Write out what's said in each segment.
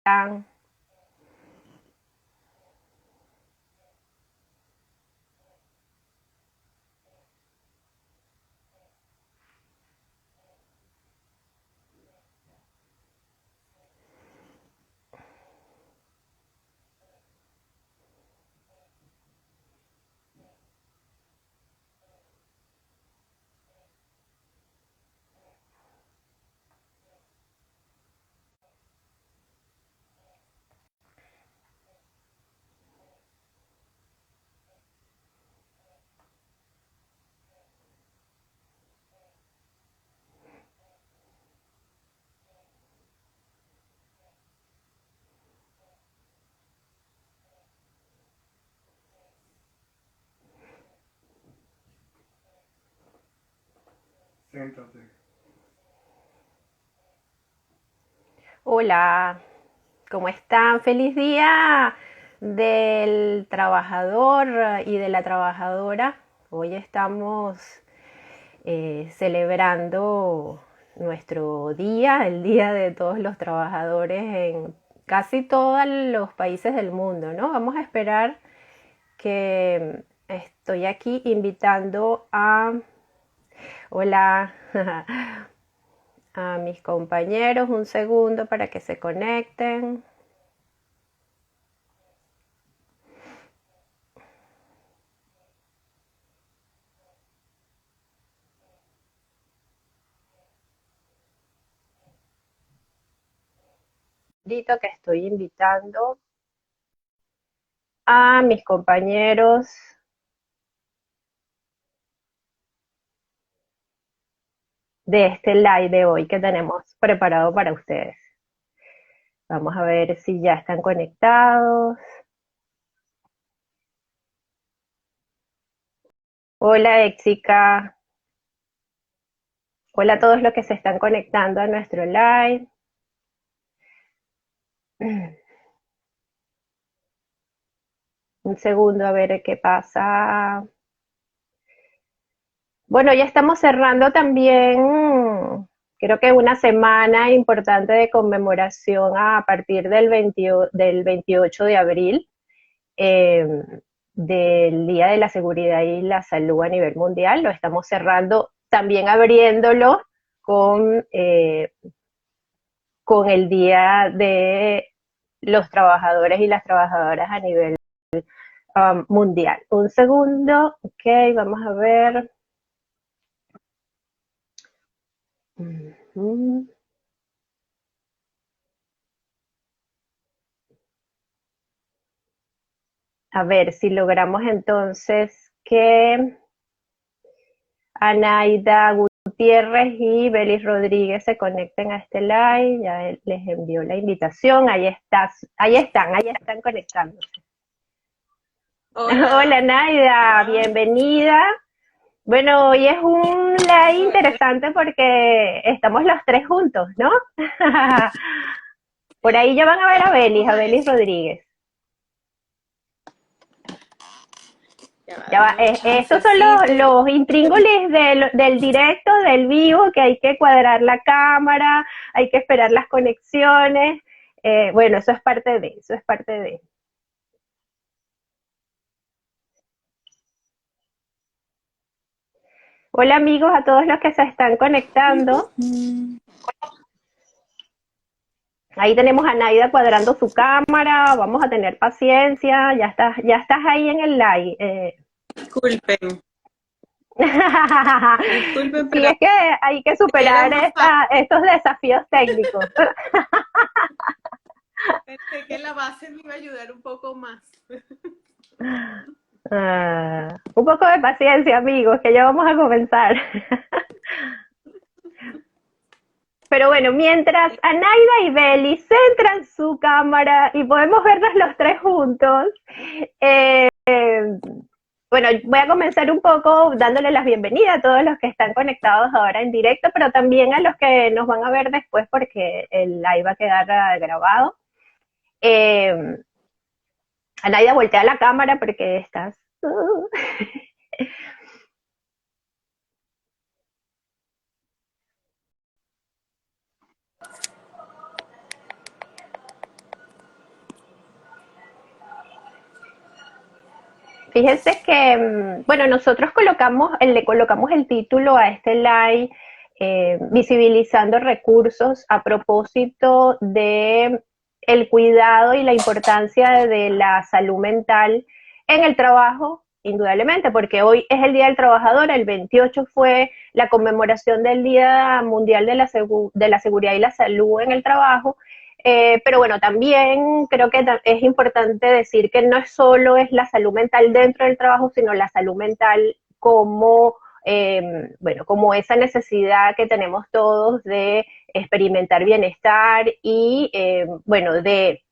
están? Siéntate. Hola, ¿cómo están? Feliz día del trabajador y de la trabajadora. Hoy estamos celebrando nuestro día, el Día de todos los trabajadores en casi todos los países del mundo, ¿no? Vamos a esperar que estoy aquí invitando a, hola, a mis compañeros, un segundo para que se conecten. Que estoy invitando a mis compañeros de este live de hoy que tenemos preparado para ustedes. Vamos a ver si ya están conectados. Hola, Éxica. Hola a todos los que se están conectando a nuestro live. Un segundo a ver qué pasa. Bueno, ya estamos cerrando también, creo que una semana importante de conmemoración a partir del 28 de abril, eh, del Día de la Seguridad y la Salud a nivel mundial. Lo estamos cerrando, también abriéndolo con, con el Día de los Trabajadores y las Trabajadoras a nivel mundial. Un segundo, ok, vamos a ver. Uh-huh. A ver si logramos entonces que Anaida Gutiérrez y Belis Rodríguez se conecten a este live. Ya les envió la invitación. Ahí están conectándose. Hola, Hola Naida, bienvenida. Bueno, hoy es un live interesante porque estamos los tres juntos, ¿no? Por ahí ya van a ver vamos a a Belis ver. Rodríguez. Ya va, Ya va, dame un estos son chancecito. los intríngulis del directo, del vivo, que hay que cuadrar la cámara, hay que esperar las conexiones. Bueno, eso es parte de, eso es parte de. Hola amigos a todos los que se están conectando. Ahí tenemos a Naida cuadrando su cámara, vamos a tener paciencia, ya estás ahí en el live. Disculpen, disculpen, Sí, pero es que hay que era superar más fácil. estos desafíos técnicos. Pensé que la base me iba a ayudar un poco más. Un poco de paciencia, amigos, que ya vamos a comenzar. Pero bueno, mientras Anaida y Beli centran su cámara y podemos vernos los tres juntos, eh, bueno, voy a comenzar un poco dándole las bienvenidas a todos los que están conectados ahora en directo, pero también a los que nos van a ver después porque el live va a quedar grabado. Eh, Anaida, voltea la cámara porque estás... Fíjense que, bueno, nosotros le colocamos el título a este live, visibilizando recursos a propósito de el cuidado y la importancia de la salud mental en el trabajo, indudablemente, porque hoy es el Día del Trabajador, el 28 fue la conmemoración del Día Mundial de de la Seguridad y la Salud en el Trabajo. Pero bueno, también creo que es importante decir que no es solo es la salud mental dentro del trabajo, sino la salud mental como, bueno, como esa necesidad que tenemos todos de experimentar bienestar y, bueno, de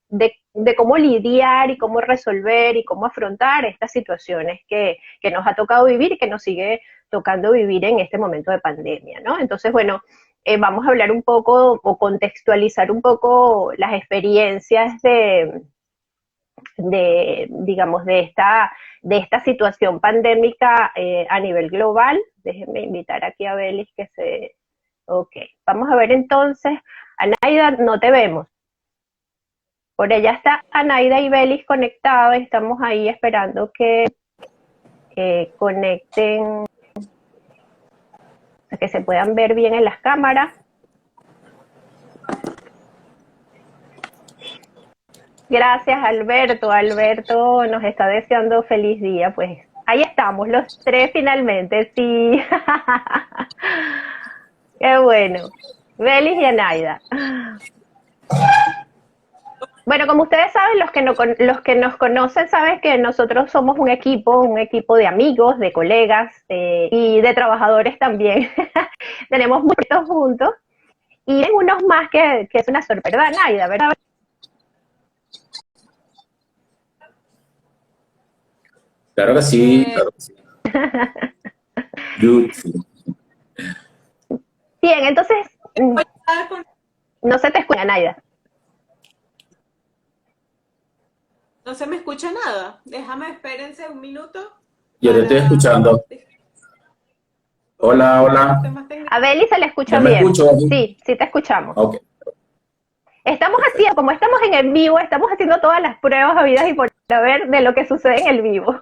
cómo lidiar y cómo resolver y cómo afrontar estas situaciones que nos ha tocado vivir y que nos sigue tocando vivir en este momento de pandemia, ¿no? Entonces, bueno, vamos a hablar un poco o contextualizar un poco las experiencias digamos, de esta situación pandémica a nivel global. Déjenme invitar aquí a Belis que se... Ok, vamos a ver entonces. Anaida, no te vemos. Por ella está Anaida y Belis conectados. Estamos ahí esperando que conecten, que se puedan ver bien en las cámaras. Gracias, Alberto. Alberto nos está deseando feliz día. Pues ahí estamos, los tres finalmente, sí. Qué bueno. Belis y Anaida. Bueno, como ustedes saben, los que nos conocen saben que nosotros somos un equipo de amigos, de colegas y de trabajadores también. Tenemos muchos juntos y hay unos más que es una sorpresa, Anaida, ¿verdad? Claro que sí, claro que sí. Bien, entonces, no se te escucha, Anaida. No se me escucha nada. Déjame, espérense un minuto. Yo te estoy escuchando. Hola, hola. A Beli se le escucha ¿Ya me bien. escucho? Sí, sí te escuchamos. Ok. Estamos haciendo, como estamos en el vivo, estamos haciendo todas las pruebas habidas y por haber de lo que sucede en el vivo,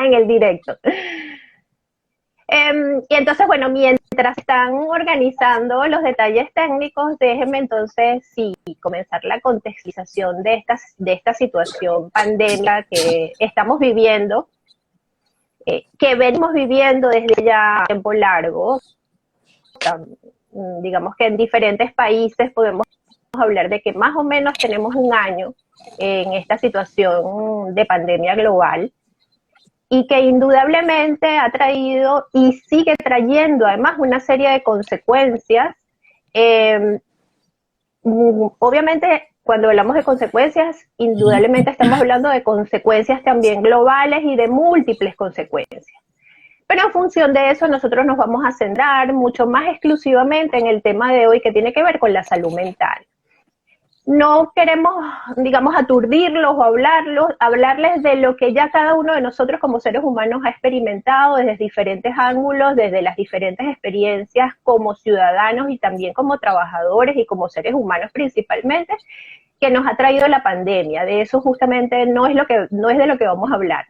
en el directo. Y entonces, bueno, mientras están organizando los detalles técnicos, déjenme entonces sí comenzar la contextualización de esta situación pandémica que estamos viviendo, que venimos viviendo desde ya tiempo largo. Digamos que en diferentes países podemos hablar de que más o menos tenemos un año en esta situación de pandemia global y que indudablemente ha traído y sigue trayendo además una serie de consecuencias. Obviamente, cuando hablamos de consecuencias, indudablemente estamos hablando de consecuencias también globales y de múltiples consecuencias. Pero en función de eso, nosotros nos vamos a centrar mucho más exclusivamente en el tema de hoy que tiene que ver con la salud mental. No queremos, digamos, aturdirlos o hablarles de lo que ya cada uno de nosotros como seres humanos ha experimentado desde diferentes ángulos, desde las diferentes experiencias como ciudadanos y también como trabajadores y como seres humanos principalmente, que nos ha traído la pandemia. De eso justamente no es de lo que vamos a hablar.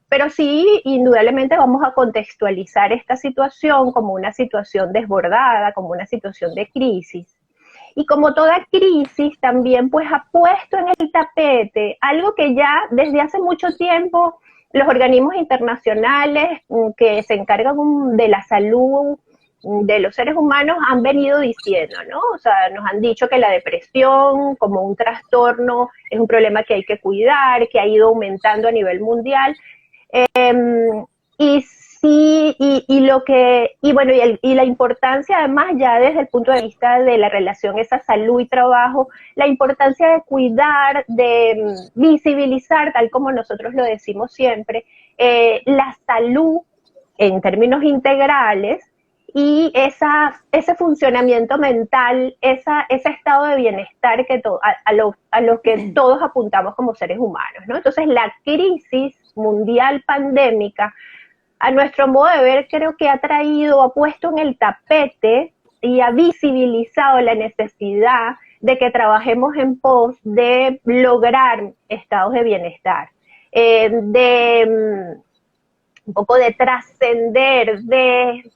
Pero sí, indudablemente vamos a contextualizar esta situación como una situación desbordada, como una situación de crisis. Y como toda crisis, también pues ha puesto en el tapete algo que ya desde hace mucho tiempo los organismos internacionales que se encargan de la salud de los seres humanos han venido diciendo, ¿no? O sea, nos han dicho que la depresión como un trastorno es un problema que hay que cuidar, que ha ido aumentando a nivel mundial. Y sí, y la importancia además ya desde el punto de vista de la relación esa salud y trabajo, la importancia de cuidar, de visibilizar, tal como nosotros lo decimos siempre, la salud en términos integrales y ese funcionamiento mental, ese estado de bienestar que a lo que todos apuntamos como seres humanos, ¿no? Entonces la crisis mundial pandémica, a nuestro modo de ver, creo que ha puesto en el tapete y ha visibilizado la necesidad de que trabajemos en pos de lograr estados de bienestar, un poco de trascender, de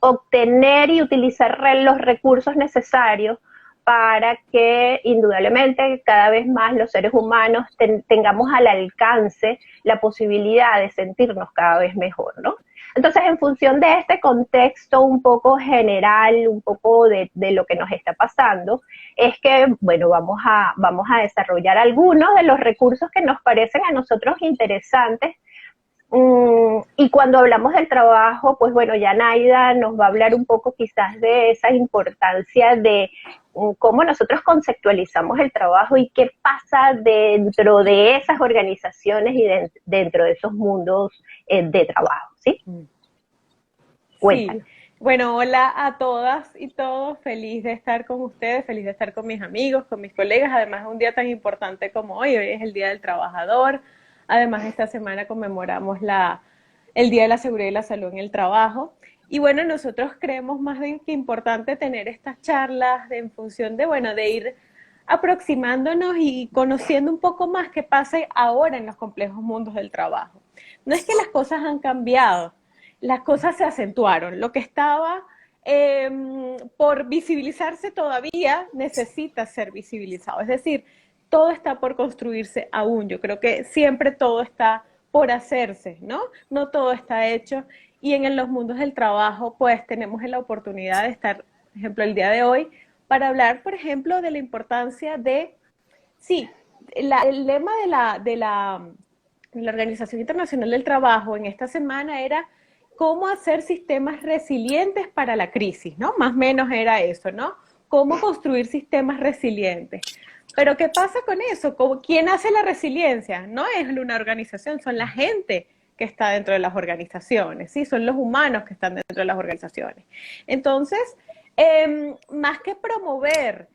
obtener y utilizar los recursos necesarios para que indudablemente cada vez más los seres humanos tengamos al alcance la posibilidad de sentirnos cada vez mejor, ¿no? Entonces, en función de este contexto un poco general, un poco de lo que nos está pasando, es que, bueno, vamos a desarrollar algunos de los recursos que nos parecen a nosotros interesantes. Y cuando hablamos del trabajo, pues bueno, ya Naida nos va a hablar un poco quizás de esa importancia de cómo nosotros conceptualizamos el trabajo y qué pasa dentro de esas organizaciones y dentro de esos mundos de trabajo, ¿sí? Cuéntanos. Sí. Bueno, hola a todas y todos, feliz de estar con ustedes, feliz de estar con mis amigos, con mis colegas, además de un día tan importante como hoy es el Día del Trabajador. Además, esta semana conmemoramos el Día de la Seguridad y la Salud en el Trabajo. Y bueno, nosotros creemos más bien que es importante tener estas charlas en función de, bueno, de ir aproximándonos y conociendo un poco más qué pasa ahora en los complejos mundos del trabajo. No es que las cosas han cambiado, las cosas se acentuaron. Lo que estaba por visibilizarse todavía necesita ser visibilizado. Es decir, todo está por construirse aún. Yo creo que siempre todo está por hacerse, ¿no? No todo está hecho. Y en los mundos del trabajo, pues tenemos la oportunidad de estar, por ejemplo, el día de hoy, para hablar, por ejemplo, de la importancia de, sí, el lema de la Organización Internacional del Trabajo en esta semana era cómo hacer sistemas resilientes para la crisis, ¿no? Más o menos era eso, ¿no? Cómo construir sistemas resilientes. Pero ¿qué pasa con eso? ¿Quién hace la resiliencia? No es una organización, son la gente que está dentro de las organizaciones, ¿sí? Son los humanos que están dentro de las organizaciones. Entonces, más que promover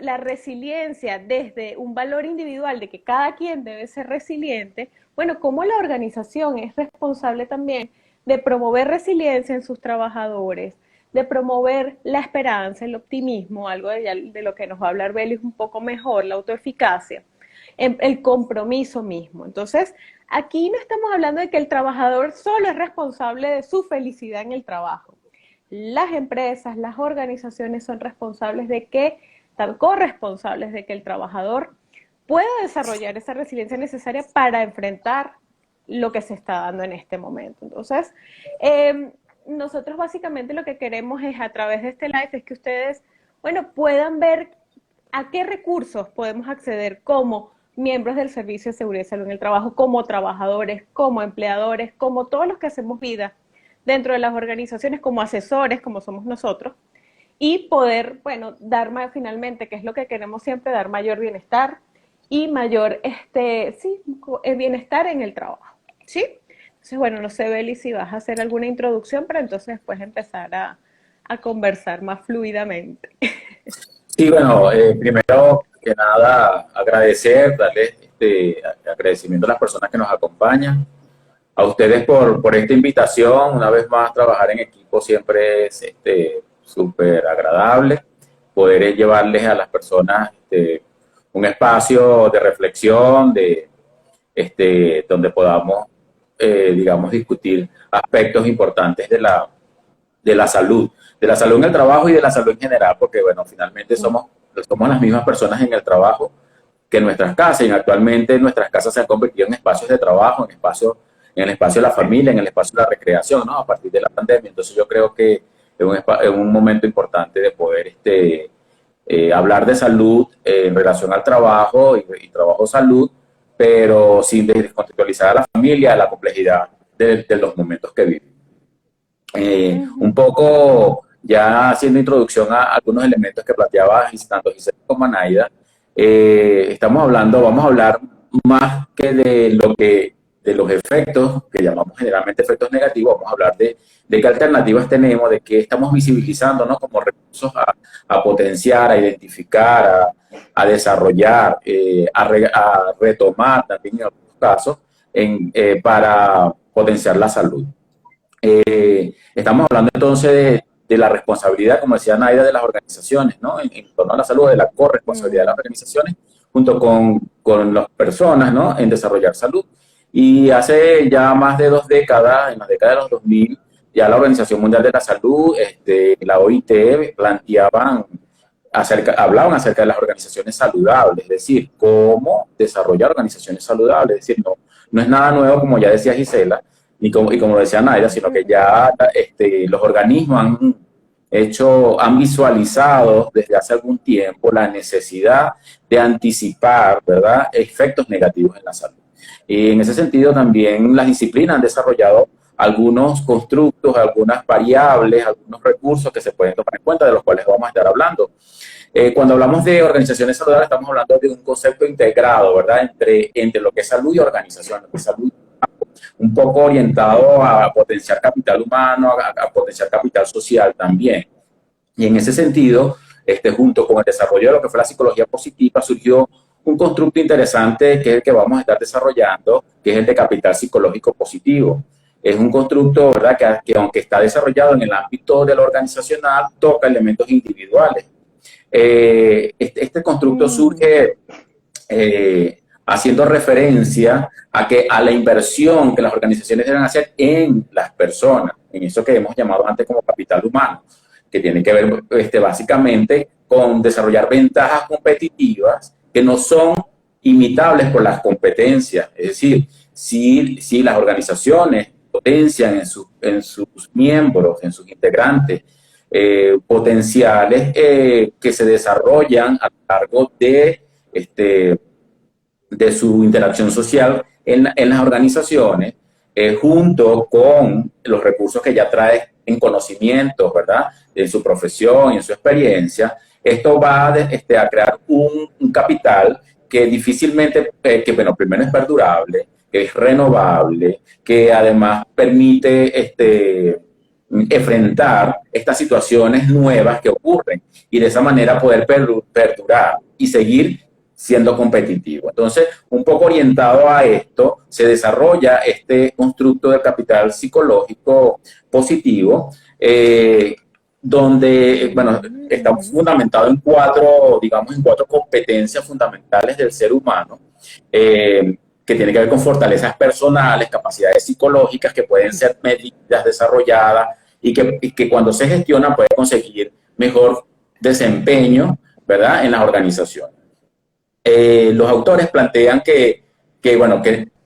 la resiliencia desde un valor individual de que cada quien debe ser resiliente, bueno, ¿cómo la organización es responsable también de promover resiliencia en sus trabajadores, de promover la esperanza, el optimismo, algo de lo que nos va a hablar Belis un poco mejor, la autoeficacia, el compromiso mismo? Entonces, aquí no estamos hablando de que el trabajador solo es responsable de su felicidad en el trabajo. Las empresas, las organizaciones son responsables de que, están corresponsables de que el trabajador pueda desarrollar esa resiliencia necesaria para enfrentar lo que se está dando en este momento. Entonces, nosotros básicamente lo que queremos es, a través de este live, es que ustedes, bueno, puedan ver a qué recursos podemos acceder como miembros del Servicio de Seguridad y Salud en el Trabajo, como trabajadores, como empleadores, como todos los que hacemos vida dentro de las organizaciones, como asesores, como somos nosotros, y poder, bueno, dar más, finalmente, que es lo que queremos siempre, dar mayor bienestar y mayor, bienestar en el trabajo, ¿sí? Entonces, bueno, no sé, Beli, si vas a hacer alguna introducción para entonces después empezar a conversar más fluidamente. Sí, bueno, primero que nada, agradecer, darles agradecimiento a las personas que nos acompañan, a ustedes por esta invitación. Una vez más, trabajar en equipo siempre es súper agradable, poder llevarles a las personas un espacio de reflexión, donde podamos digamos, discutir aspectos importantes de la salud en el trabajo y de la salud en general, porque, bueno, finalmente somos las mismas personas en el trabajo que en nuestras casas, y actualmente nuestras casas se han convertido en espacios de trabajo, en el espacio de la familia, en el espacio de la recreación, ¿no? A partir de la pandemia. Entonces yo creo que es un momento importante de poder hablar de salud en relación al trabajo y trabajo-salud, pero sin descontextualizar a la familia, la complejidad de los momentos que viven. Un poco ya haciendo introducción a algunos elementos que planteaba tanto Gisela como Anaida, vamos a hablar más que de los efectos, que llamamos generalmente efectos negativos. Vamos a hablar de qué alternativas tenemos, de qué estamos visibilizando, ¿no? Como recursos a potenciar, a identificar, a desarrollar, a retomar también en algunos casos para potenciar la salud. Estamos hablando entonces de la responsabilidad, como decía Naida, de las organizaciones, ¿no? En torno a la salud, de la corresponsabilidad de las organizaciones junto con las personas, ¿no? En desarrollar salud. Y hace ya más de 2 décadas, en la década de los 2000, ya la Organización Mundial de la Salud, la OIT, hablaban acerca de las organizaciones saludables, es decir, cómo desarrollar organizaciones saludables. Es decir, no es nada nuevo, como ya decía Gisela, y como decía Naida, sino que ya los organismos han visualizado desde hace algún tiempo la necesidad de anticipar, ¿verdad?, efectos negativos en la salud. Y en ese sentido también las disciplinas han desarrollado algunos constructos, algunas variables, algunos recursos que se pueden tomar en cuenta, de los cuales vamos a estar hablando. Cuando hablamos de organizaciones saludables, estamos hablando de un concepto integrado, ¿verdad?, entre lo que es salud y organización, lo que es salud un poco orientado a potenciar capital humano, a potenciar capital social también. Y en ese sentido, junto con el desarrollo de lo que fue la psicología positiva, surgió un constructo interesante que es el que vamos a estar desarrollando, que es el de capital psicológico positivo. Es un constructo, ¿verdad?, que aunque está desarrollado en el ámbito de lo organizacional, toca elementos individuales. Este constructo surge haciendo referencia a la inversión que las organizaciones deben hacer en las personas, en eso que hemos llamado antes como capital humano, que tiene que ver básicamente con desarrollar ventajas competitivas que no son imitables por las competencias. Es decir, si las organizaciones potencian en sus miembros, en sus integrantes, potenciales que se desarrollan a lo largo de su interacción social en las organizaciones, junto con los recursos que ya trae en conocimientos, ¿verdad?, en su profesión y en su experiencia, esto va a crear un capital que difícilmente, bueno, primero es perdurable, que es renovable, que además permite enfrentar estas situaciones nuevas que ocurren y de esa manera poder perdurar y seguir siendo competitivo. Entonces, un poco orientado a esto, se desarrolla este constructo de capital psicológico positivo, donde, bueno, está fundamentado en cuatro competencias fundamentales del ser humano, que tiene que ver con fortalezas personales, capacidades psicológicas que pueden ser medidas, desarrolladas, y que cuando se gestionan puede conseguir mejor desempeño, ¿verdad?, en las organizaciones. Los autores plantean que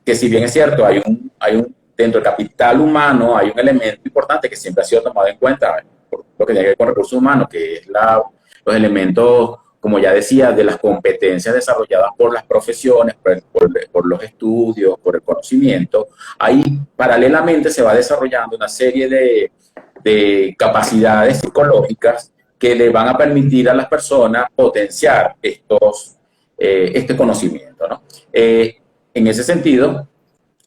si bien es cierto, dentro del capital humano hay un elemento importante que siempre ha sido tomado en cuenta, por lo que tiene que ver con recursos humanos, que es los elementos, como ya decía, de las competencias desarrolladas por las profesiones, por los estudios, por el conocimiento. Ahí paralelamente se va desarrollando una serie de capacidades psicológicas que le van a permitir a las personas potenciar este conocimiento, ¿no? En ese sentido,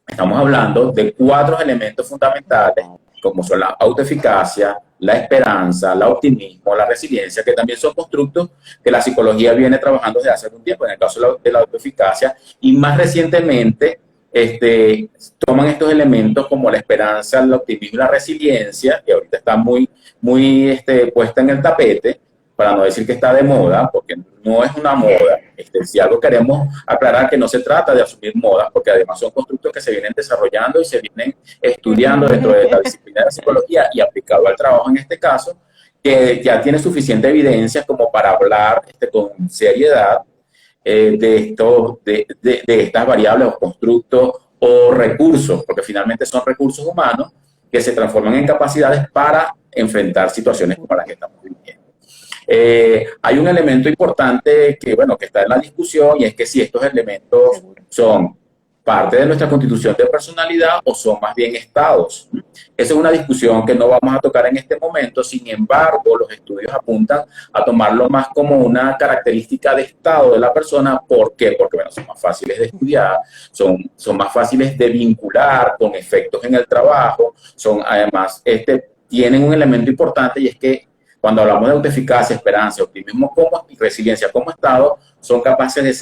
estamos hablando de 4 elementos fundamentales, como son la autoeficacia, la esperanza, el optimismo, la resiliencia, que también son constructos que la psicología viene trabajando desde hace algún tiempo, en el caso de la autoeficacia, y más recientemente toman estos elementos como la esperanza, el optimismo y la resiliencia, que ahorita está muy puesta en el tapete, para no decir que está de moda, porque no es una moda. Si algo queremos aclarar, que no se trata de asumir modas, porque además son constructos que se vienen desarrollando y se vienen estudiando dentro de la disciplina de la psicología y aplicado al trabajo en este caso, que ya tiene suficiente evidencia como para hablar con seriedad de estas variables o constructos o recursos, porque finalmente son recursos humanos que se transforman en capacidades para enfrentar situaciones como las que estamos viviendo. Hay un elemento importante que está en la discusión, y es que si estos elementos son parte de nuestra constitución de personalidad o son más bien estados. Esa es una discusión que no vamos a tocar en este momento. Sin embargo, los estudios apuntan a tomarlo más como una característica de estado de la persona. ¿Por qué? Porque son más fáciles de estudiar, son más fáciles de vincular con efectos en el trabajo, además tienen un elemento importante, y es que cuando hablamos de autoeficacia, esperanza, optimismo y resiliencia como estado, son capaces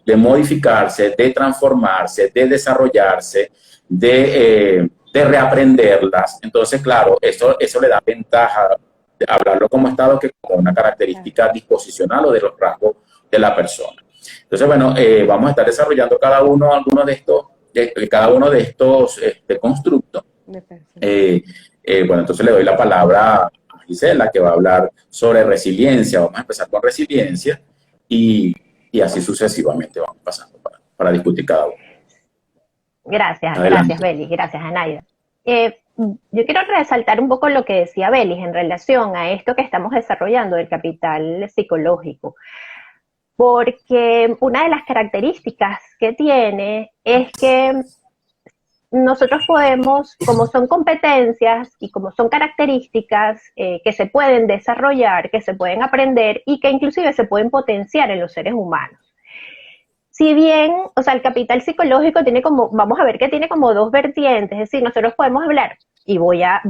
de modificarse, de transformarse, de desarrollarse, de reaprenderlas. Entonces, claro, eso le da ventaja de hablarlo como estado que como una característica disposicional o de los rasgos de la persona. Entonces, vamos a estar desarrollando cada uno algunos de estos de cada uno de estos constructos. Bueno, entonces le doy la palabra a Gisela, que va a hablar sobre resiliencia. Vamos a empezar con resiliencia y así sucesivamente vamos pasando para discutir cada uno. Gracias, Adelante. gracias Belis, gracias Anaida. Yo quiero resaltar un poco lo que decía Belis en relación a esto que estamos desarrollando del capital psicológico, porque una de las características que tiene es que nosotros podemos, como son competencias y como son características que se pueden desarrollar, que se pueden aprender y que inclusive se pueden potenciar en los seres humanos. Si bien, o sea, el capital psicológico tiene como, vamos a ver que tiene como dos vertientes, es decir, nosotros podemos hablar, y voy a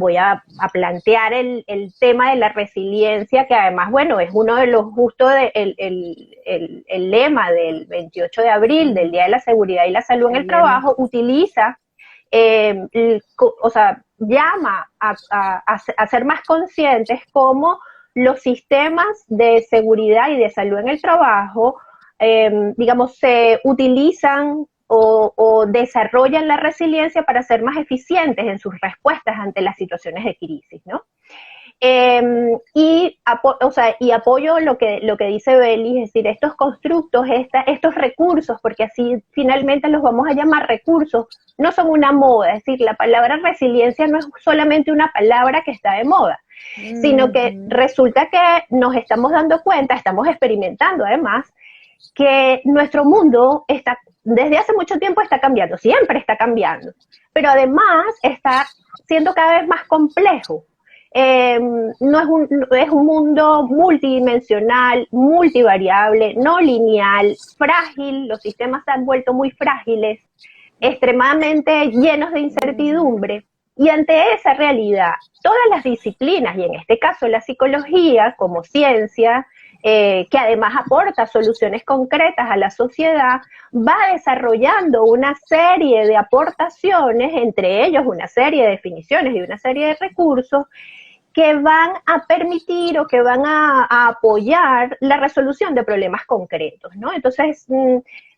plantear el tema de la resiliencia, que además, bueno, es uno de los, justo el lema del 28 de abril, del Día de la Seguridad y la Salud en el Trabajo, utiliza, o sea, llama a ser más conscientes cómo los sistemas de seguridad y de salud en el trabajo digamos, se utilizan o desarrollan la resiliencia para ser más eficientes en sus respuestas ante las situaciones de crisis, ¿no? Y apoyo lo que dice Belis, es decir, estos constructos, estos recursos, porque así finalmente los vamos a llamar recursos, no son una moda, es decir, la palabra resiliencia no es solamente una palabra que está de moda, sino que resulta que nos estamos dando cuenta, estamos experimentando además, que nuestro mundo está, desde hace mucho tiempo está cambiando, siempre está cambiando, pero además está siendo cada vez más complejo. Es un mundo multidimensional, multivariable, no lineal, frágil, los sistemas se han vuelto muy frágiles, extremadamente llenos de incertidumbre, y ante esa realidad, todas las disciplinas, y en este caso la psicología como ciencia, que además aporta soluciones concretas a la sociedad, va desarrollando una serie de aportaciones, entre ellos una serie de definiciones y una serie de recursos que van a permitir o que van a apoyar la resolución de problemas concretos, ¿no? Entonces,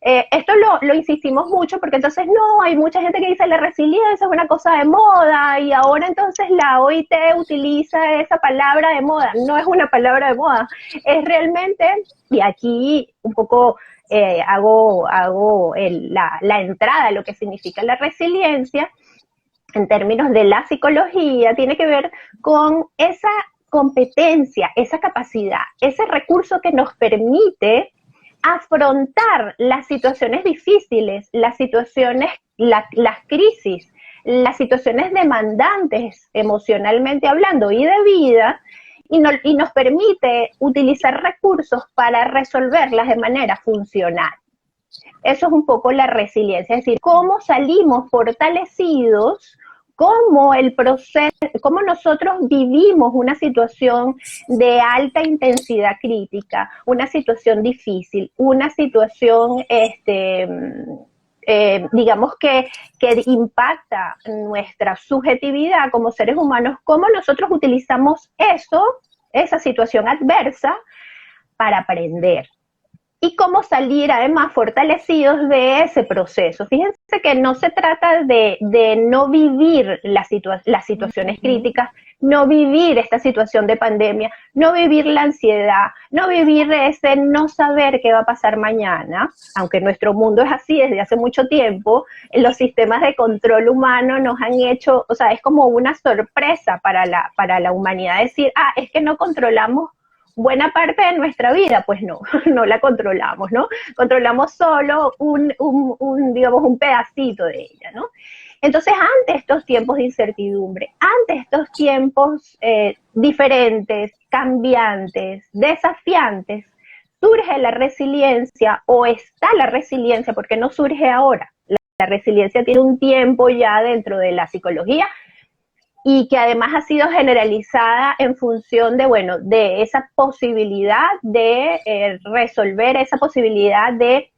esto lo insistimos mucho porque entonces no, hay mucha gente que dice la resiliencia es una cosa de moda y ahora entonces la OIT utiliza esa palabra de moda. No es una palabra de moda, es realmente, y aquí un poco hago la entrada a lo que significa la resiliencia, en términos de la psicología, tiene que ver con esa competencia, esa capacidad, ese recurso que nos permite afrontar las situaciones difíciles, las situaciones, las crisis, las situaciones demandantes emocionalmente hablando y de vida, y nos permite utilizar recursos para resolverlas de manera funcional. Eso es un poco la resiliencia, es decir, cómo salimos fortalecidos, cómo nosotros vivimos una situación de alta intensidad crítica, una situación difícil, una situación, digamos que impacta nuestra subjetividad como seres humanos, cómo nosotros utilizamos esa situación adversa para aprender. Y cómo salir además fortalecidos de ese proceso. Fíjense que no se trata de no vivir las situaciones críticas, no vivir esta situación de pandemia, no vivir la ansiedad, no vivir ese no saber qué va a pasar mañana, aunque nuestro mundo es así desde hace mucho tiempo, los sistemas de control humano nos han hecho, o sea, es como una sorpresa para la humanidad decir, es que no controlamos buena parte de nuestra vida, pues no, no la controlamos, ¿no? Controlamos solo digamos, un pedacito de ella, ¿no? Entonces, ante estos tiempos de incertidumbre, ante estos tiempos diferentes, cambiantes, desafiantes, surge la resiliencia, o está la resiliencia, porque no surge ahora. La resiliencia tiene un tiempo ya dentro de la psicología, y que además ha sido generalizada en función de esa posibilidad de resolver, esa posibilidad de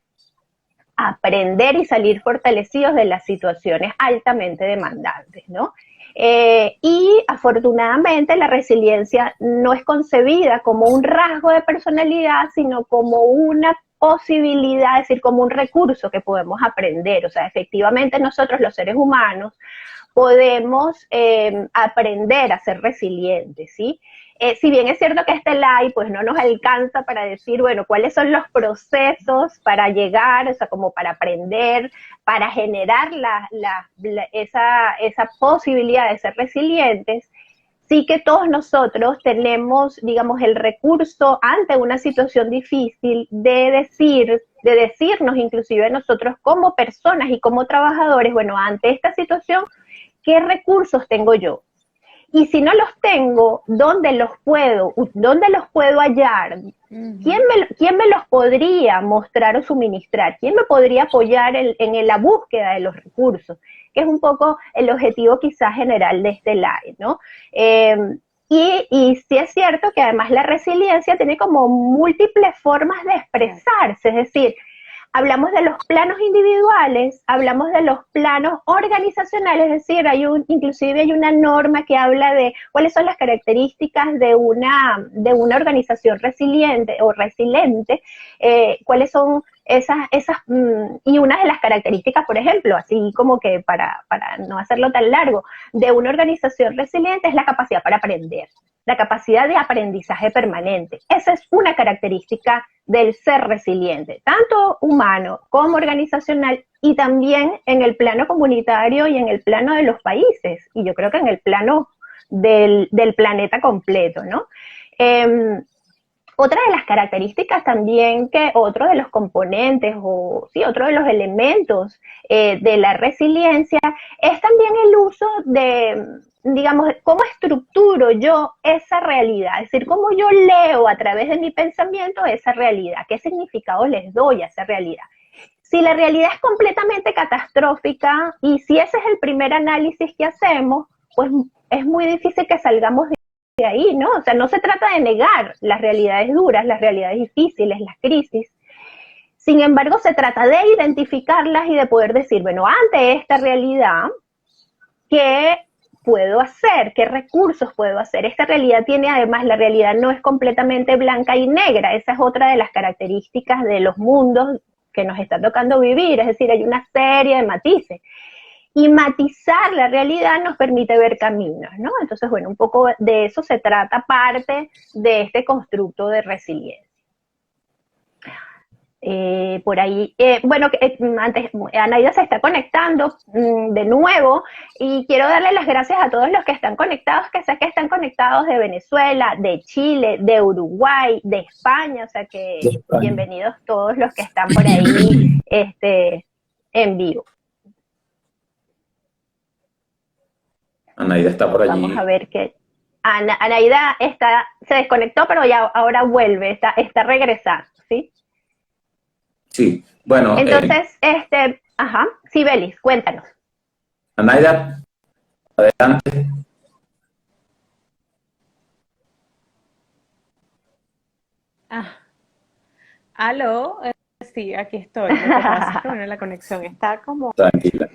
aprender y salir fortalecidos de las situaciones altamente demandantes, ¿no? Y afortunadamente la resiliencia no es concebida como un rasgo de personalidad, sino como una posibilidad, es decir, como un recurso que podemos aprender. O sea, efectivamente nosotros los seres humanos podemos aprender a ser resilientes, ¿sí? Si bien es cierto que este live pues no nos alcanza para decir, bueno, cuáles son los procesos para llegar, o sea, como para aprender, para generar esa posibilidad de ser resilientes, sí que todos nosotros tenemos, digamos, el recurso ante una situación difícil de decirnos inclusive nosotros como personas y como trabajadores, bueno, ante esta situación, ¿qué recursos tengo yo? Y si no los tengo, ¿dónde los puedo hallar? ¿Quién me los podría mostrar o suministrar? ¿Quién me podría apoyar en la búsqueda de los recursos? Que es un poco el objetivo quizás general de este live, ¿no? Y sí es cierto que además la resiliencia tiene como múltiples formas de expresarse, es decir, hablamos de los planos individuales, hablamos de los planos organizacionales, es decir, inclusive hay una norma que habla de cuáles son las características de una organización resiliente o resiliente, cuáles son y una de las características, por ejemplo, así como que para no hacerlo tan largo, de una organización resiliente es la capacidad para aprender, la capacidad de aprendizaje permanente. Esa es una característica del ser resiliente, tanto humano como organizacional, y también en el plano comunitario y en el plano de los países, y yo creo que en el plano del planeta completo, ¿no? Otra de las características también, otro de los componentes otro de los elementos de la resiliencia es también el uso de, digamos, cómo estructuro yo esa realidad, es decir, cómo yo leo a través de mi pensamiento esa realidad, qué significado les doy a esa realidad. Si la realidad es completamente catastrófica y si ese es el primer análisis que hacemos, pues es muy difícil que salgamos de ahí, ¿no? O sea, no se trata de negar las realidades duras, las realidades difíciles, las crisis. Sin embargo, se trata de identificarlas y de poder decir, bueno, ante esta realidad, ¿qué puedo hacer? ¿Qué recursos puedo hacer? Esta realidad tiene, además, la realidad no es completamente blanca y negra. Esa es otra de las características de los mundos que nos está tocando vivir. Es decir, hay una serie de matices. Y matizar la realidad nos permite ver caminos, ¿no? Entonces, bueno, un poco de eso se trata parte de este constructo de resiliencia. Por ahí, bueno, antes Anaida se está conectando de nuevo y quiero darle las gracias a todos los que están conectados, que sé que están conectados de Venezuela, de Chile, de Uruguay, de España, o sea que bienvenidos todos los que están por ahí en vivo. Anaida está por allí. Vamos a ver qué. Anaida se desconectó, pero ya ahora vuelve, está regresando, ¿sí? Sí, bueno. Entonces, sí, Belis, cuéntanos. Anaida, adelante. ¿Aló? Sí, aquí estoy. Lo que pasa es que, bueno, la conexión está como... Tranquila.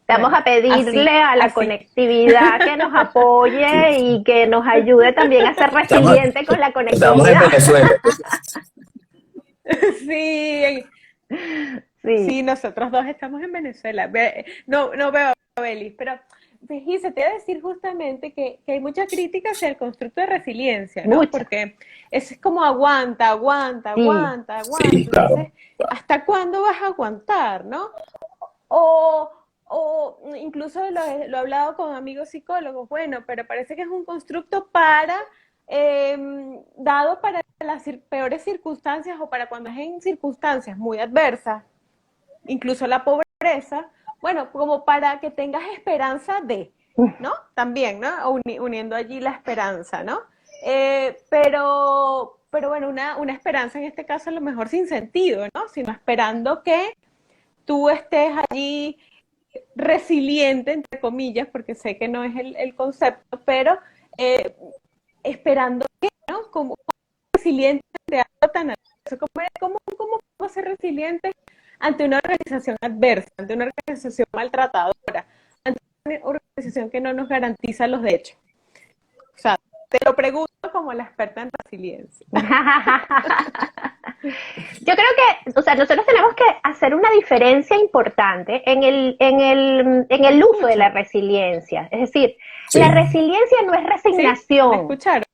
Vamos a pedirle a la conectividad que nos apoye y que nos ayude también a ser resiliente con la conectividad. Estamos en Venezuela. Sí, nosotros dos estamos en Venezuela. No veo a Belis, pero fíjese, te voy a decir justamente que hay mucha crítica hacia el constructo de resiliencia, ¿no? Mucha. Porque es como aguanta. Sí, claro. Entonces, ¿hasta cuándo vas a aguantar, no? O incluso lo he hablado con amigos psicólogos, bueno, pero parece que es un constructo dado para las peores circunstancias o para cuando es en circunstancias muy adversas, incluso la pobreza, bueno, como para que tengas esperanza ¿no? También, ¿no? Uniendo allí la esperanza, ¿no? Pero bueno, una esperanza en este caso a lo mejor sin sentido, ¿no? Sino esperando que tú estés allí resiliente, entre comillas, porque sé que no es el concepto, pero esperando que, ¿no? Como resiliente ante algo tan adverso. ¿Cómo puedo ser resiliente ante una organización adversa, ante una organización maltratadora, ante una organización que no nos garantiza los derechos? O sea, Te lo pregunto como la experta en resiliencia. Yo creo que, o sea, nosotros tenemos que hacer una diferencia importante en el uso de la resiliencia. Es decir, Sí. la resiliencia no es ¿Sí? ¿Me resignación. escucharon?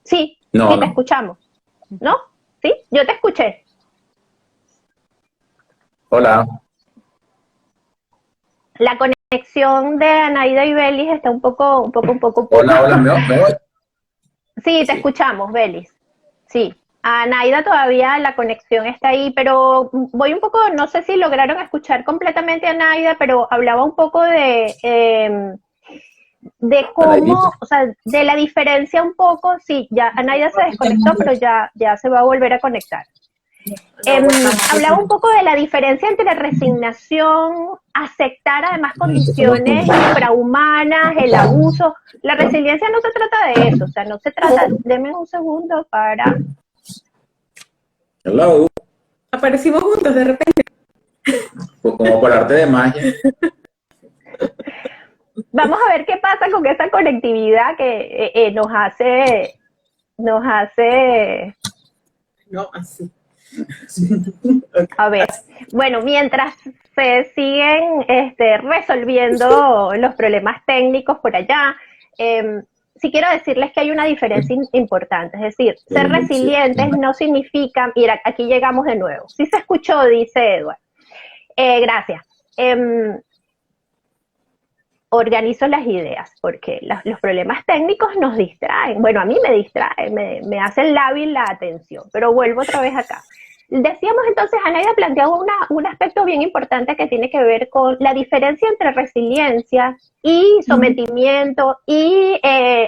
Sí, No, sí te no. escuchamos. ¿No? ¿Sí? Yo te escuché. Hola. La conexión de Anaida y Belis está un poco. Hola, ¿me oye? Sí, te Sí. escuchamos, Belis. Sí. A Anaida todavía la conexión está ahí, pero voy un poco, no sé si lograron escuchar completamente a Anaida, pero hablaba un poco de Anaidita. cómo, o sea, de la diferencia un poco, sí, ya Anaida se desconectó, pero ya se va a volver a conectar. Hablaba un poco de la diferencia entre resignación, aceptar además condiciones infrahumanas, el abuso. La resiliencia no se trata de eso, o sea, no se trata, deme un segundo para... Hello. Aparecimos juntos de repente. Pues como por arte de magia. Vamos a ver qué pasa con esa conectividad que nos hace, No, así. a ver, bueno, mientras se siguen resolviendo los problemas técnicos por allá, sí quiero decirles que hay una diferencia importante, es decir, ser resilientes no significa, mira, aquí llegamos de nuevo, sí se escuchó, dice Edward, gracias. Organizo las ideas, porque los problemas técnicos nos distraen. Bueno, a mí me distraen, me hacen lábil la atención, pero vuelvo otra vez acá. Decíamos entonces, Anaida planteaba un aspecto bien importante que tiene que ver con la diferencia entre resiliencia y sometimiento y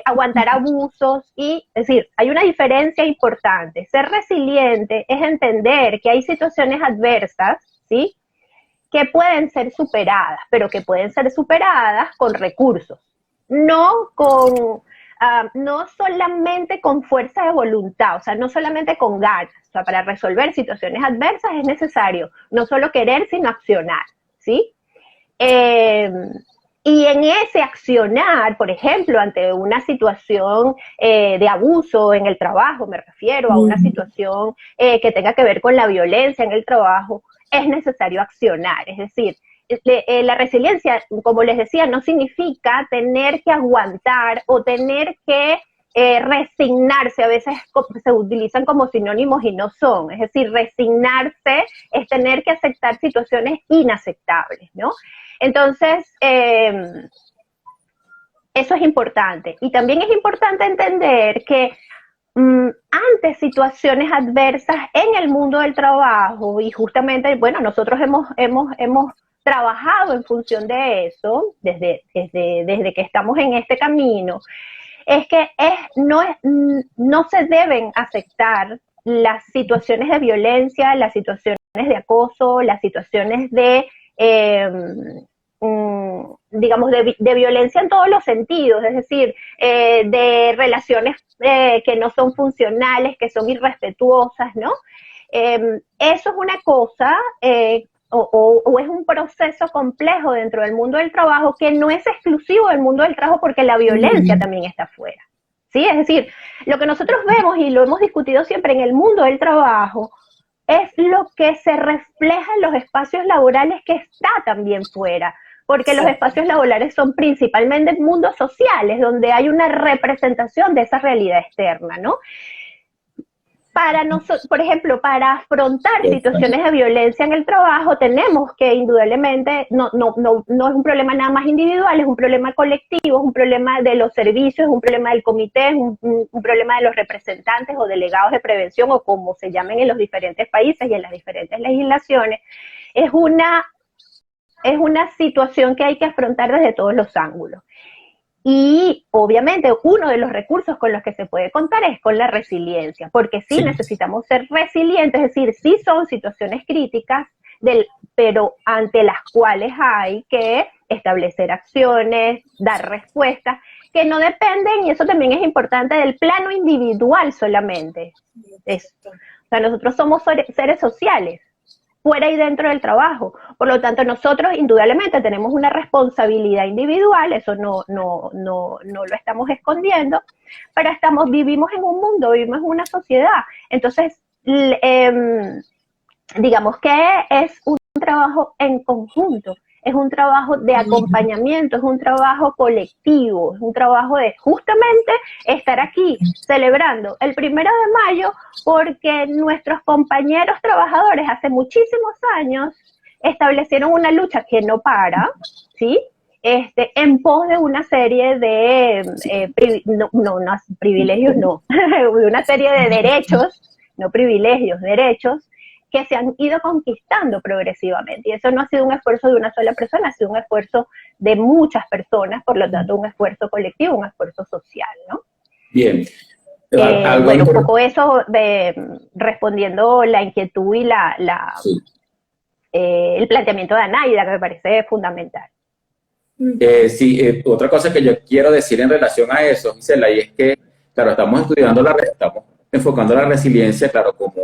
aguantar abusos, es decir, hay una diferencia importante. Ser resiliente es entender que hay situaciones adversas, ¿sí?, que pueden ser superadas, pero que pueden ser superadas con recursos, no solamente con fuerza de voluntad, o sea, no solamente con ganas. O sea, para resolver situaciones adversas es necesario no solo querer, sino accionar, ¿sí? Y en ese accionar, por ejemplo, ante una situación de abuso en el trabajo, me refiero a una situación que tenga que ver con la violencia en el trabajo, es necesario accionar. Es decir, la resiliencia, como les decía, no significa tener que aguantar o tener que resignarse. A veces se utilizan como sinónimos y no son. Es decir, resignarse es tener que aceptar situaciones inaceptables, ¿no? Entonces, eso es importante. Y también es importante entender que ante situaciones adversas en el mundo del trabajo, y justamente, bueno, nosotros hemos trabajado en función de eso, desde que estamos en este camino, es que no se deben aceptar las situaciones de violencia, las situaciones de acoso, las situaciones de digamos, de violencia en todos los sentidos, es decir, de relaciones que no son funcionales, que son irrespetuosas, ¿no? Eso es una cosa, o es un proceso complejo dentro del mundo del trabajo que no es exclusivo del mundo del trabajo, porque la violencia también está afuera, ¿sí? Es decir, lo que nosotros vemos, y lo hemos discutido siempre en el mundo del trabajo, es lo que se refleja en los espacios laborales que está también fuera, porque los espacios laborales son principalmente mundos sociales, donde hay una representación de esa realidad externa, ¿no? Para nosotros, por ejemplo, para afrontar situaciones de violencia en el trabajo, tenemos que indudablemente, no es un problema nada más individual, es un problema colectivo, es un problema de los servicios, es un problema del comité, es un problema de los representantes o delegados de prevención, o como se llamen en los diferentes países y en las diferentes legislaciones. Es una situación que hay que afrontar desde todos los ángulos. Y obviamente uno de los recursos con los que se puede contar es con la resiliencia, porque sí necesitamos ser resilientes, es decir, sí son situaciones críticas, pero ante las cuales hay que establecer acciones, dar respuestas, que no dependen, y eso también es importante, del plano individual solamente. O sea, nosotros somos seres sociales. fuera y dentro del trabajo. Por lo tanto, nosotros indudablemente tenemos una responsabilidad individual, eso no lo estamos escondiendo, pero vivimos en un mundo, vivimos en una sociedad. Entonces, digamos que es un trabajo en conjunto, es un trabajo de acompañamiento, es un trabajo colectivo, es un trabajo de justamente estar aquí celebrando el 1 de mayo porque nuestros compañeros trabajadores hace muchísimos años establecieron una lucha que no para, ¿sí? En pos de una serie de privilegios, no, de una serie de derechos, no privilegios, derechos, que se han ido conquistando progresivamente. Y eso no ha sido un esfuerzo de una sola persona, ha sido un esfuerzo de muchas personas, por lo tanto un esfuerzo colectivo, un esfuerzo social, ¿no? Bien. Bueno, un poco eso respondiendo la inquietud y sí. El planteamiento de Anaida, que me parece fundamental. Sí, otra cosa que yo quiero decir en relación a eso, Gisela, y es que, claro, estamos enfocando la resiliencia, claro, como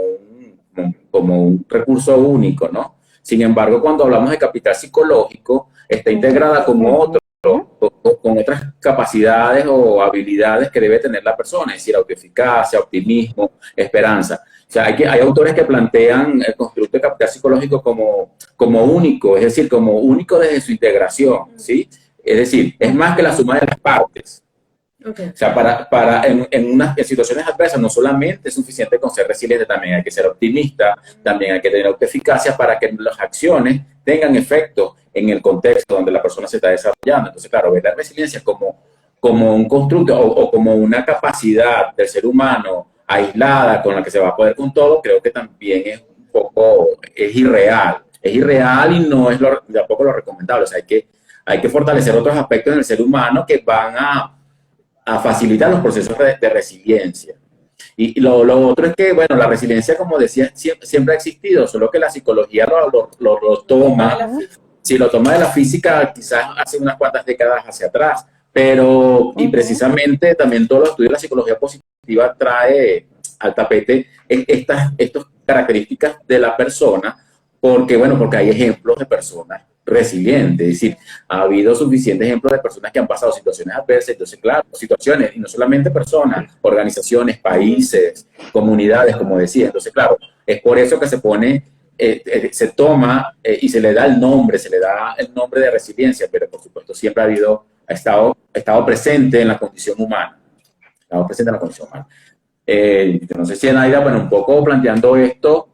un recurso único, ¿no? Sin embargo, cuando hablamos de capital psicológico, está integrada con otras capacidades o habilidades que debe tener la persona, es decir, autoeficacia, optimismo, esperanza. O sea, hay autores que plantean el constructo de capital psicológico como único, es decir, como único desde su integración, ¿sí? Es decir, es más que la suma de las partes. Okay. O sea, en situaciones adversas no solamente es suficiente con ser resiliente, también hay que ser optimista, también hay que tener autoeficacia para que las acciones tengan efecto en el contexto donde la persona se está desarrollando. Entonces, claro, ver la resiliencia como un constructo o como una capacidad del ser humano aislada con la que se va a poder con todo, creo que también es irreal. Es irreal y no es tampoco lo recomendable. O sea, hay que fortalecer otros aspectos en el ser humano que van a facilitar los procesos de resiliencia. Y lo otro es que, bueno, la resiliencia, como decía, siempre ha existido, solo que la psicología lo toma, si lo toma de la física, quizás hace unas cuantas décadas hacia atrás, pero, y precisamente también todos los estudios de la psicología positiva trae al tapete estas características de la persona, porque hay ejemplos de personas resiliente, es decir, ha habido suficientes ejemplos de personas que han pasado situaciones adversas, entonces claro, situaciones, y no solamente personas, organizaciones, países, comunidades, como decía, entonces claro, es por eso que se toma y se le da el nombre de resiliencia, pero por supuesto siempre ha estado presente en la condición humana, no sé si Anaida, un poco planteando esto,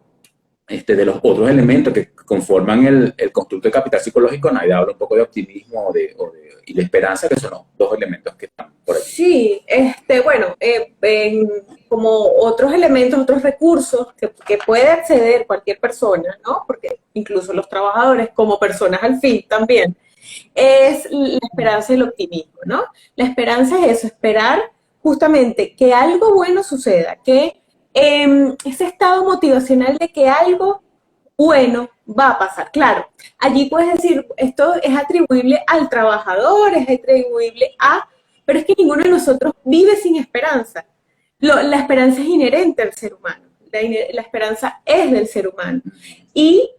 de los otros elementos que conforman el constructo de capital psicológico, Naida habla un poco de optimismo y de esperanza, que son los dos elementos que están por aquí. Sí, como otros elementos, otros recursos que puede acceder cualquier persona, ¿no? Porque incluso los trabajadores como personas al fin también, es la esperanza y el optimismo, ¿no? La esperanza es eso, esperar justamente que algo bueno suceda, que ese estado motivacional de que algo bueno va a pasar. Claro, allí puedes decir, esto es atribuible al trabajador, es atribuible pero es que ninguno de nosotros vive sin esperanza. La esperanza es inherente al ser humano, la esperanza es del ser humano. Y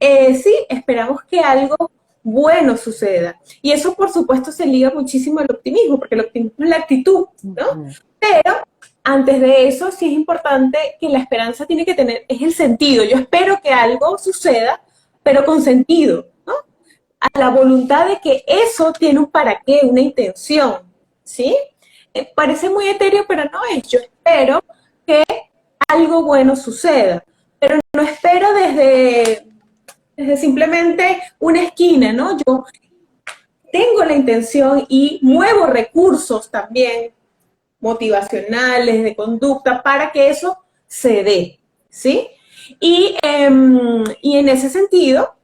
sí, esperamos que algo bueno suceda. Y eso, por supuesto, se liga muchísimo al optimismo, porque el optimismo es la actitud, ¿no? Pero antes de eso, sí es importante que la esperanza tiene que tener, es el sentido. Yo espero que algo suceda, pero con sentido, ¿no? A la voluntad de que eso tiene un para qué, una intención, ¿sí? Parece muy etéreo, pero no es. Yo espero que algo bueno suceda, pero no espero desde simplemente una esquina, ¿no? Yo tengo la intención y muevo recursos también motivacionales, de conducta, para que eso se dé, ¿sí? Y en ese sentido,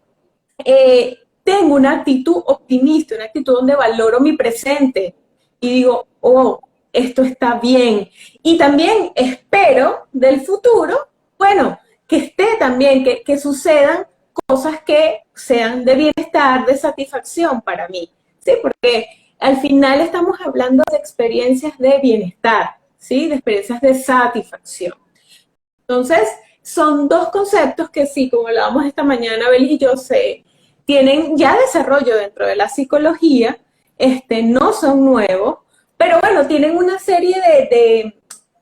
tengo una actitud optimista, una actitud donde valoro mi presente y digo, oh, esto está bien. Y también espero del futuro, que esté también, que sucedan cosas que sean de bienestar, de satisfacción para mí, ¿sí? Porque al final estamos hablando de experiencias de bienestar, ¿sí? De experiencias de satisfacción. Entonces, son dos conceptos que sí, como hablábamos esta mañana, Belis y yo, tienen ya desarrollo dentro de la psicología, no son nuevos, pero bueno, tienen una serie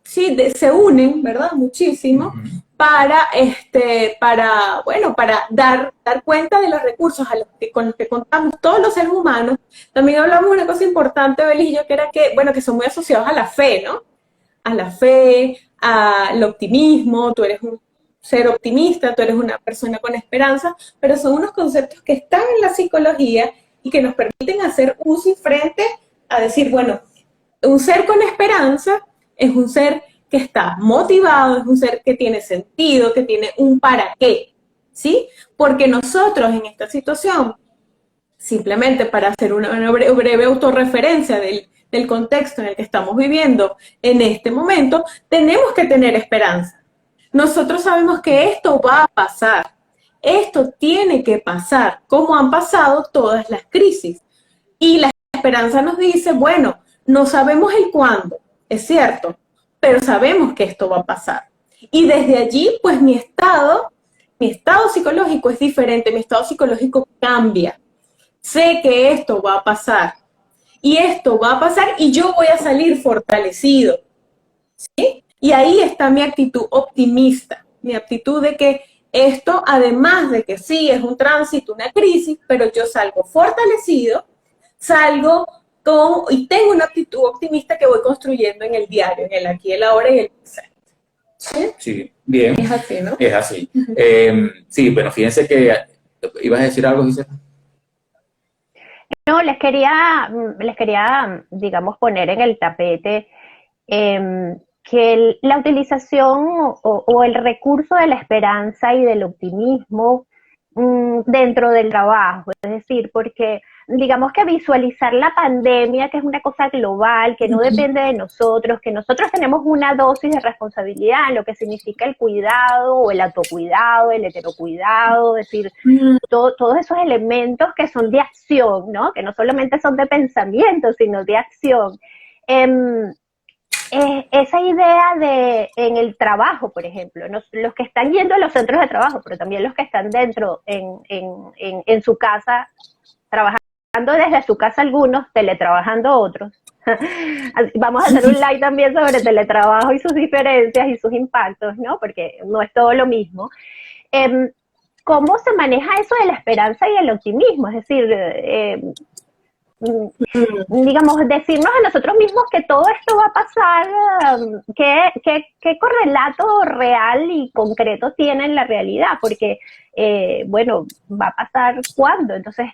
se unen, ¿verdad? Muchísimo, para dar cuenta de los recursos con los que contamos todos los seres humanos. También hablamos de una cosa importante, Belis y yo, que era que son muy asociados a la fe, ¿no? A la fe, al optimismo. Tú eres un ser optimista, tú eres una persona con esperanza, pero son unos conceptos que están en la psicología y que nos permiten hacer uso y frente a decir, bueno, un ser con esperanza es un ser que está motivado, es un ser que tiene sentido, que tiene un para qué, ¿sí? Porque nosotros en esta situación, simplemente para hacer una breve autorreferencia del contexto en el que estamos viviendo en este momento, tenemos que tener esperanza. Nosotros sabemos que esto va a pasar, esto tiene que pasar, como han pasado todas las crisis. Y la esperanza nos dice, bueno, no sabemos el cuándo, es cierto, pero sabemos que esto va a pasar. Y desde allí, pues mi estado psicológico es diferente, mi estado psicológico cambia. Sé que esto va a pasar, y esto va a pasar, y yo voy a salir fortalecido, ¿sí? Y ahí está mi actitud optimista, mi actitud de que esto, además de que sí, es un tránsito, una crisis, pero yo salgo fortalecido, y tengo una actitud optimista que voy construyendo en el diario, en el aquí, el ahora y el presente. ¿Sí? Sí, bien. Es así, ¿no? Es así. Sí, bueno, fíjense que ibas a decir algo, Gisela. No, les quería, digamos, poner en el tapete que la utilización o el recurso de la esperanza y del optimismo dentro del trabajo, es decir, porque digamos que visualizar la pandemia, que es una cosa global, que no depende de nosotros, que nosotros tenemos una dosis de responsabilidad en lo que significa el cuidado o el autocuidado, el heterocuidado, es decir, todos esos elementos que son de acción, ¿no? Que no solamente son de pensamiento, sino de acción. Esa idea en el trabajo, por ejemplo, los que están yendo a los centros de trabajo, pero también los que están dentro en su casa, trabajando desde su casa algunos, teletrabajando otros. Vamos a hacer un live también sobre teletrabajo y sus diferencias y sus impactos, ¿no? Porque no es todo lo mismo. ¿Cómo se maneja eso de la esperanza y el optimismo? Es decir, digamos, decirnos a nosotros mismos que todo esto va a pasar, ¿qué correlato real y concreto tiene en la realidad? Porque, bueno, ¿va a pasar cuándo? Entonces,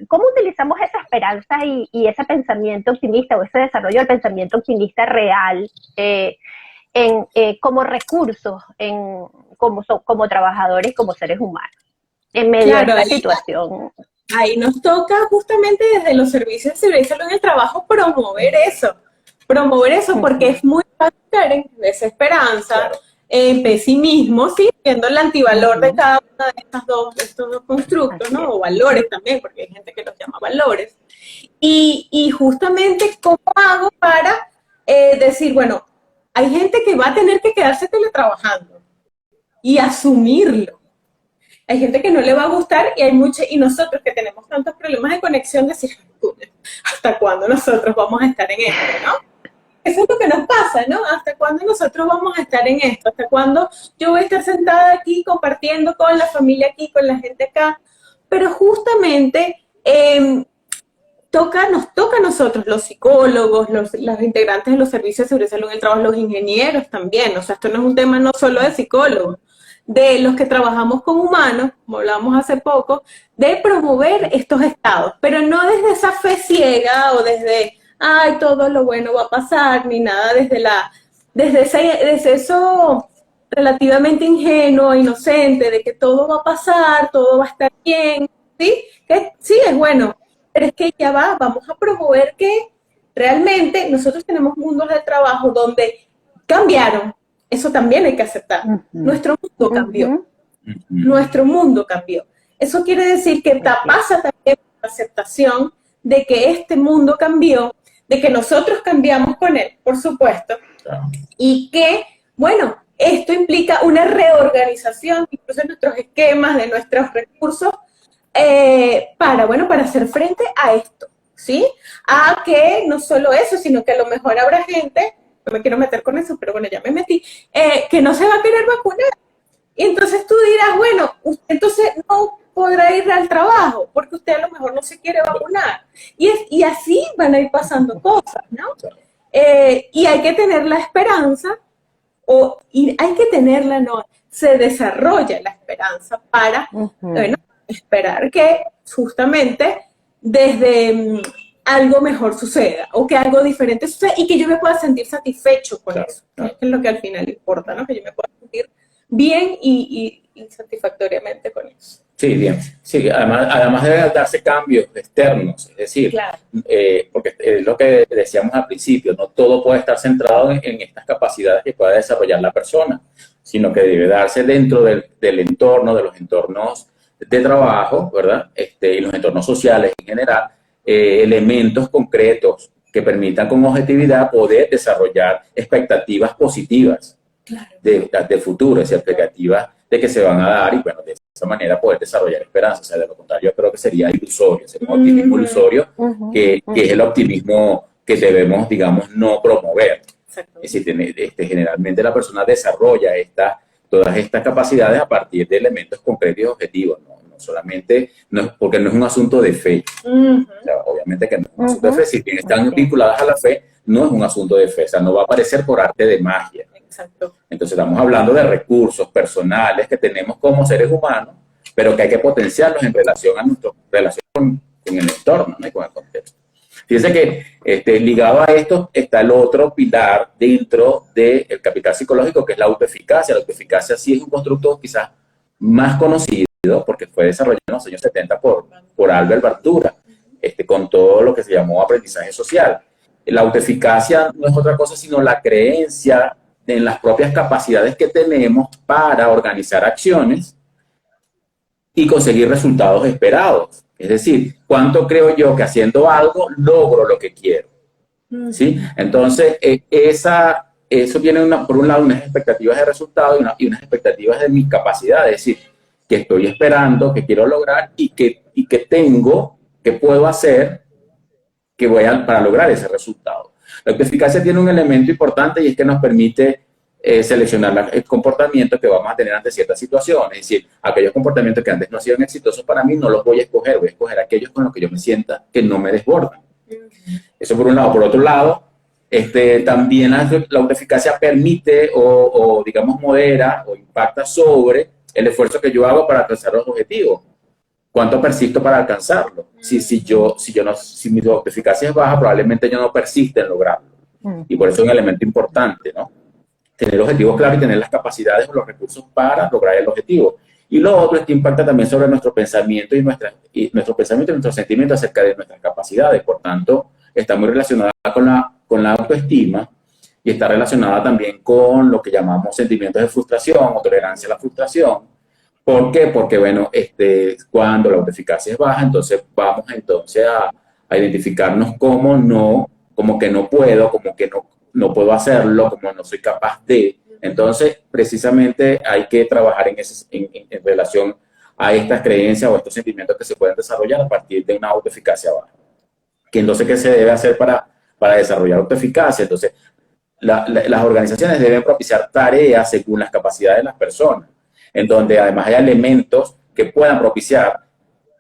¿cómo utilizamos esa esperanza y ese pensamiento optimista o ese desarrollo del pensamiento optimista real como recursos como trabajadores, como seres humanos, en medio de esta situación? Ahí nos toca justamente desde los servicios de seguridad y salud en el trabajo promover eso, porque es muy fácil caer en desesperanza, en pesimismo, ¿sí? Siendo el antivalor de cada uno de estos dos constructos, ¿no? O valores también, porque hay gente que los llama valores. Y justamente, ¿cómo hago para decir, bueno, hay gente que va a tener que quedarse teletrabajando y asumirlo? Hay gente que no le va a gustar y nosotros que tenemos tantos problemas de conexión, decir, ¿hasta cuándo nosotros vamos a estar en esto, no? Eso es lo que nos pasa, ¿no? ¿Hasta cuándo nosotros vamos a estar en esto? ¿Hasta cuándo yo voy a estar sentada aquí compartiendo con la familia aquí, con la gente acá? Pero justamente nos toca a nosotros, los psicólogos, los integrantes de los servicios de seguridad y salud en el trabajo, los ingenieros también. O sea, esto no es un tema no solo de psicólogos, de los que trabajamos con humanos, como hablábamos hace poco, de promover estos estados, pero no desde esa fe ciega o desde, ay, todo lo bueno va a pasar, ni nada desde eso relativamente ingenuo, inocente, de que todo va a pasar, todo va a estar bien, ¿sí? Que sí, es bueno, pero es que ya vamos a promover que realmente nosotros tenemos mundos de trabajo donde cambiaron. Eso también hay que aceptar. Nuestro mundo cambió. Nuestro mundo cambió. Eso quiere decir que pasa también la aceptación de que este mundo cambió, de que nosotros cambiamos con él, por supuesto, y que, bueno, esto implica una reorganización, incluso en nuestros esquemas, de nuestros recursos, para hacer frente a esto, ¿sí? A que no solo eso, sino que a lo mejor habrá gente, no me quiero meter con eso, pero bueno, ya me metí, que no se va a querer vacunar. Y entonces tú dirás, bueno, usted entonces no podrá ir al trabajo, porque usted a lo mejor no se quiere vacunar. Y así van a ir pasando cosas, ¿no? Y hay que tener la esperanza, y hay que tenerla, no, se desarrolla la esperanza para, bueno, esperar que justamente desde algo mejor suceda, o que algo diferente suceda, y que yo me pueda sentir satisfecho con eso, que es lo que al final importa, ¿no? Que yo me pueda sentir bien y satisfactoriamente con eso. Sí, bien. Sí, además deben darse cambios externos, es decir, Claro. Porque es lo que decíamos al principio, no todo puede estar centrado en estas capacidades que pueda desarrollar la persona, sino que debe darse dentro del entorno, de los entornos de trabajo, ¿verdad? Y los entornos sociales en general, elementos concretos que permitan con objetividad poder desarrollar expectativas positivas. Claro. De futuro, es expectativas de que se van a dar, y bueno, de esa manera poder desarrollar esperanza. O sea, de lo contrario, yo creo que sería ilusorio, sería un optimismo ilusorio, que es el optimismo que debemos, digamos, no promover. Es decir, generalmente la persona desarrolla todas estas capacidades a partir de elementos concretos y objetivos, no solamente, porque no es un asunto de fe. O sea, obviamente que no es un asunto de fe, si bien están vinculadas a la fe, no es un asunto de fe, o sea, no va a aparecer por arte de magia. Exacto. Entonces estamos hablando de recursos personales que tenemos como seres humanos, pero que hay que potenciarlos en relación a nuestra relación con el entorno, ¿no? Y con el contexto. Fíjense que ligado a esto está el otro pilar dentro del capital psicológico, que es la autoeficacia. La autoeficacia sí es un constructo quizás más conocido, porque fue desarrollado en los años 70 por Albert Bandura, con todo lo que se llamó aprendizaje social. La autoeficacia no es otra cosa sino la creencia en las propias capacidades que tenemos para organizar acciones y conseguir resultados esperados. Es decir, ¿cuánto creo yo que haciendo algo logro lo que quiero? ¿Sí? Entonces, eso tiene por un lado unas expectativas de resultado y unas expectativas de mis capacidades, es decir, que estoy esperando, que quiero lograr y que tengo, que puedo hacer para lograr ese resultado. La autoeficacia tiene un elemento importante y es que nos permite seleccionar el comportamiento que vamos a tener ante ciertas situaciones. Es decir, aquellos comportamientos que antes no han sido exitosos para mí, no los voy a escoger aquellos con los que yo me sienta que no me desbordan. Eso por un lado. Por otro lado, también la autoeficacia permite o digamos modera o impacta sobre el esfuerzo que yo hago para alcanzar los objetivos. ¿Cuánto persisto para alcanzarlo? Si mi autoeficacia es baja, probablemente yo no persista en lograrlo. Y por eso es un elemento importante, ¿no? Tener objetivos claros y tener las capacidades o los recursos para lograr el objetivo. Y lo otro es que impacta también sobre nuestro pensamiento y nuestros sentimientos acerca de nuestras capacidades. Por tanto, está muy relacionada con la autoestima y está relacionada también con lo que llamamos sentimientos de frustración o tolerancia a la frustración. ¿Por qué? Porque, bueno, cuando la autoeficacia es baja, entonces vamos a identificarnos como que no puedo, como que no puedo hacerlo, como no soy capaz de. Entonces, precisamente hay que trabajar en relación a estas creencias o estos sentimientos que se pueden desarrollar a partir de una autoeficacia baja. Entonces, ¿qué se debe hacer para desarrollar autoeficacia? Entonces, las organizaciones deben propiciar tareas según las capacidades de las personas, en donde además hay elementos que puedan propiciar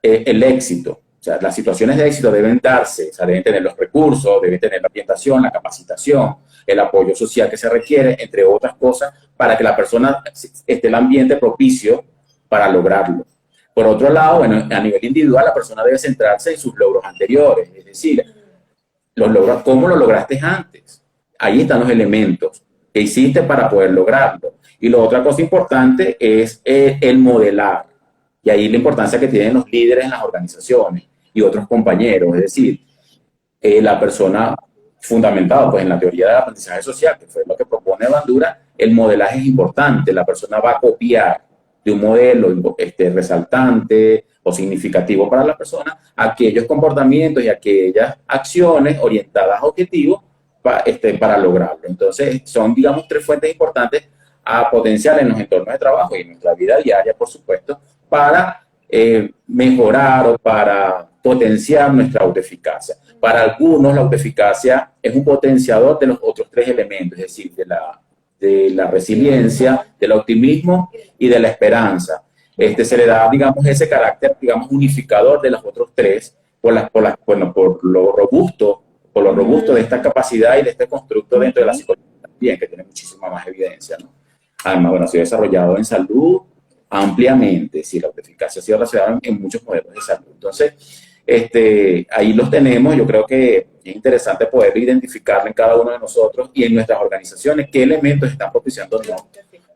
el éxito. O sea, las situaciones de éxito deben darse, o sea, deben tener los recursos, deben tener la orientación, la capacitación, el apoyo social que se requiere, entre otras cosas, para que la persona esté el ambiente propicio para lograrlo. Por otro lado, bueno, a nivel individual, la persona debe centrarse en sus logros anteriores, es decir, ¿cómo lo lograste antes? Ahí están los elementos que hiciste para poder lograrlo. Y la otra cosa importante es el modelar. Y ahí la importancia que tienen los líderes en las organizaciones y otros compañeros. Es decir, la persona fundamentada pues, en la teoría del aprendizaje social, que fue lo que propone Bandura, el modelaje es importante. La persona va a copiar de un modelo resaltante o significativo para la persona aquellos comportamientos y aquellas acciones orientadas a objetivos para lograrlo. Entonces, son, digamos, tres fuentes importantes a potenciar en los entornos de trabajo y en nuestra vida diaria, por supuesto, para mejorar o para potenciar nuestra autoeficacia. Para algunos la autoeficacia es un potenciador de los otros tres elementos, es decir, de la resiliencia, del optimismo y de la esperanza. Se le da, digamos, ese carácter, digamos, unificador de los otros tres por lo robusto de esta capacidad y de este constructo dentro de la psicología también, que tiene muchísima más evidencia, ¿no? Además, bueno, ha sido desarrollado en salud ampliamente, sí, la autoeficacia ha sido desarrollada en muchos modelos de salud. Entonces, ahí los tenemos. Yo creo que es interesante poder identificar en cada uno de nosotros y en nuestras organizaciones qué elementos están propiciando, ¿no?,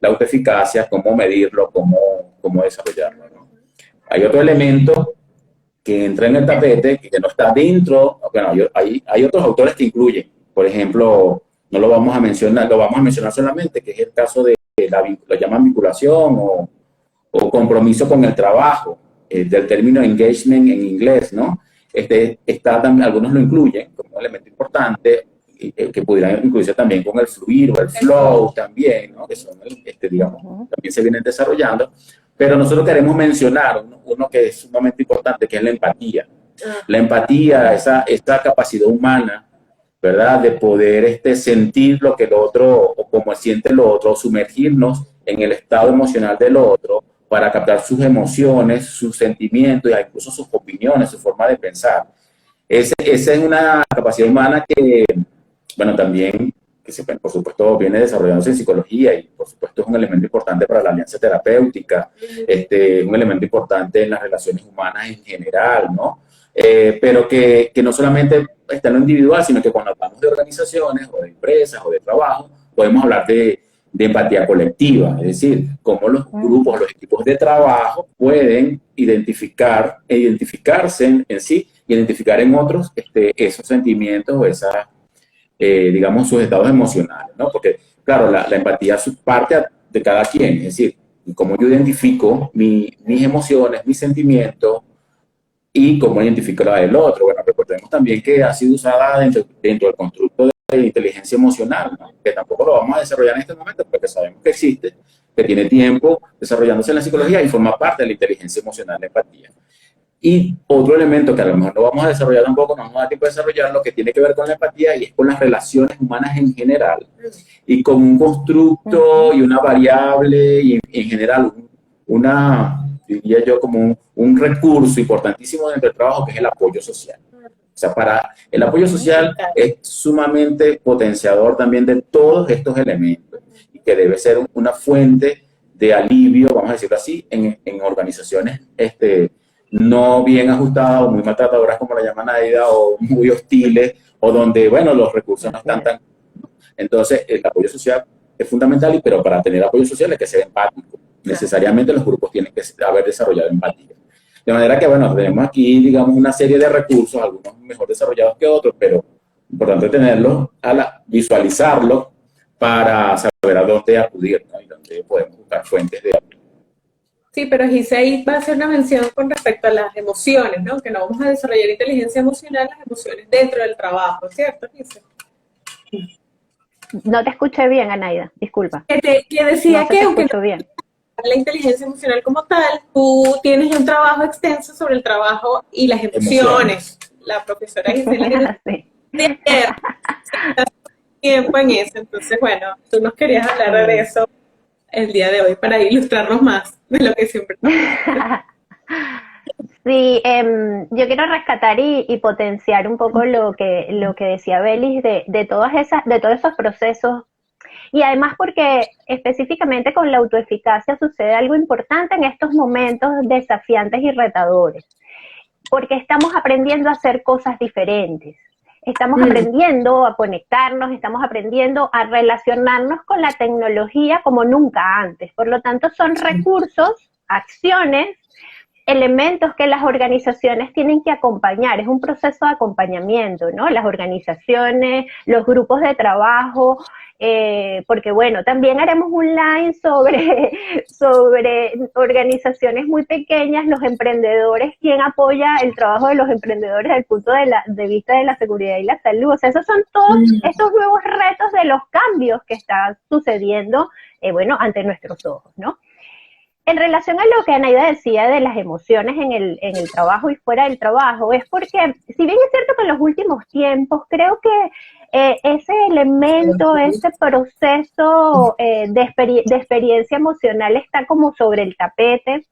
la autoeficacia, cómo medirlo, cómo desarrollarlo, ¿no? Hay otro elemento que entra en el tapete, que no está dentro. Bueno, hay otros autores que incluyen, por ejemplo, no lo vamos a mencionar, lo vamos a mencionar solamente, que es el caso de lo llaman vinculación o compromiso con el trabajo, del término engagement en inglés, ¿no? Algunos lo incluyen como un elemento importante, que pudieran incluirse también con el fluir o el flow también, ¿no? Que son, digamos, también se vienen desarrollando. Pero nosotros queremos mencionar uno que es sumamente importante, que es la empatía. La empatía, esa capacidad humana, ¿verdad?, de poder sentir lo que el otro, o cómo siente el otro, sumergirnos en el estado emocional del otro para captar sus emociones, sus sentimientos y incluso sus opiniones, su forma de pensar. Esa es una capacidad humana que, bueno, también, por supuesto, viene desarrollándose en psicología y, por supuesto, es un elemento importante para la alianza terapéutica, un elemento importante en las relaciones humanas en general, ¿no? Pero que no solamente está en lo individual, sino que cuando hablamos de organizaciones o de empresas o de trabajo, podemos hablar de empatía colectiva, es decir, cómo los grupos, los equipos de trabajo pueden identificarse en sí, identificar en otros esos sentimientos o digamos, sus estados emocionales, ¿no? Porque, claro, la empatía es parte de cada quien, es decir, cómo yo identifico mis emociones, mis sentimientos, y cómo identifico la del otro. Bueno, recordemos también que ha sido usada dentro del constructo de inteligencia emocional, ¿no?, que tampoco lo vamos a desarrollar en este momento, porque sabemos que existe, que tiene tiempo desarrollándose en la psicología y forma parte de la inteligencia emocional, la empatía. Y otro elemento que a lo mejor no vamos a desarrollar tampoco, no vamos a dar tiempo de desarrollarlo, que tiene que ver con la empatía y es con las relaciones humanas en general, y con un constructo y una variable y en general diría yo, como un recurso importantísimo dentro del trabajo, que es el apoyo social. O sea, el apoyo social es sumamente potenciador también de todos estos elementos y que debe ser una fuente de alivio, vamos a decirlo así, en organizaciones no bien ajustadas o muy maltratadoras, como la llaman Aida, o muy hostiles, o donde, bueno, los recursos no están tan... Entonces, el apoyo social es fundamental, pero para tener apoyo social hay que ser empático. Necesariamente los grupos tienen que haber desarrollado empatía. De manera que, bueno, tenemos aquí, digamos, una serie de recursos, algunos mejor desarrollados que otros, pero importante tenerlos, visualizarlos para saber a dónde acudir, ¿no?, y dónde podemos buscar fuentes de apoyo. Sí, pero Gise ahí va a hacer una mención con respecto a las emociones, ¿no? Que no vamos a desarrollar inteligencia emocional, las emociones dentro del trabajo, ¿cierto, Gise? No te escuché bien, Anaida, disculpa. Que decía no que aunque no bien. La inteligencia emocional como tal, tú tienes un trabajo extenso sobre el trabajo y las emociones. La profesora Gisela Sí. de ayer tiempo en eso, entonces bueno, tú nos querías hablar de eso el día de hoy para ilustrarnos más de lo que siempre. Sí, yo quiero rescatar y potenciar un poco lo que decía Belis de todos esos procesos, y además porque específicamente con la autoeficacia sucede algo importante en estos momentos desafiantes y retadores, porque estamos aprendiendo a hacer cosas diferentes. Estamos aprendiendo a conectarnos, estamos aprendiendo a relacionarnos con la tecnología como nunca antes. Por lo tanto, son recursos, acciones elementos que las organizaciones tienen que acompañar, es un proceso de acompañamiento, ¿no? Las organizaciones, los grupos de trabajo, porque bueno, también haremos un line sobre organizaciones muy pequeñas, los emprendedores, quién apoya el trabajo de los emprendedores desde el punto de vista de la seguridad y la salud. O sea, esos son todos estos nuevos retos de los cambios que están sucediendo, bueno, ante nuestros ojos, ¿no? En relación a lo que Anaida decía de las emociones en el trabajo y fuera del trabajo, es porque, si bien es cierto que en los últimos tiempos, creo que ese elemento, ese proceso de experiencia emocional está como sobre el tapete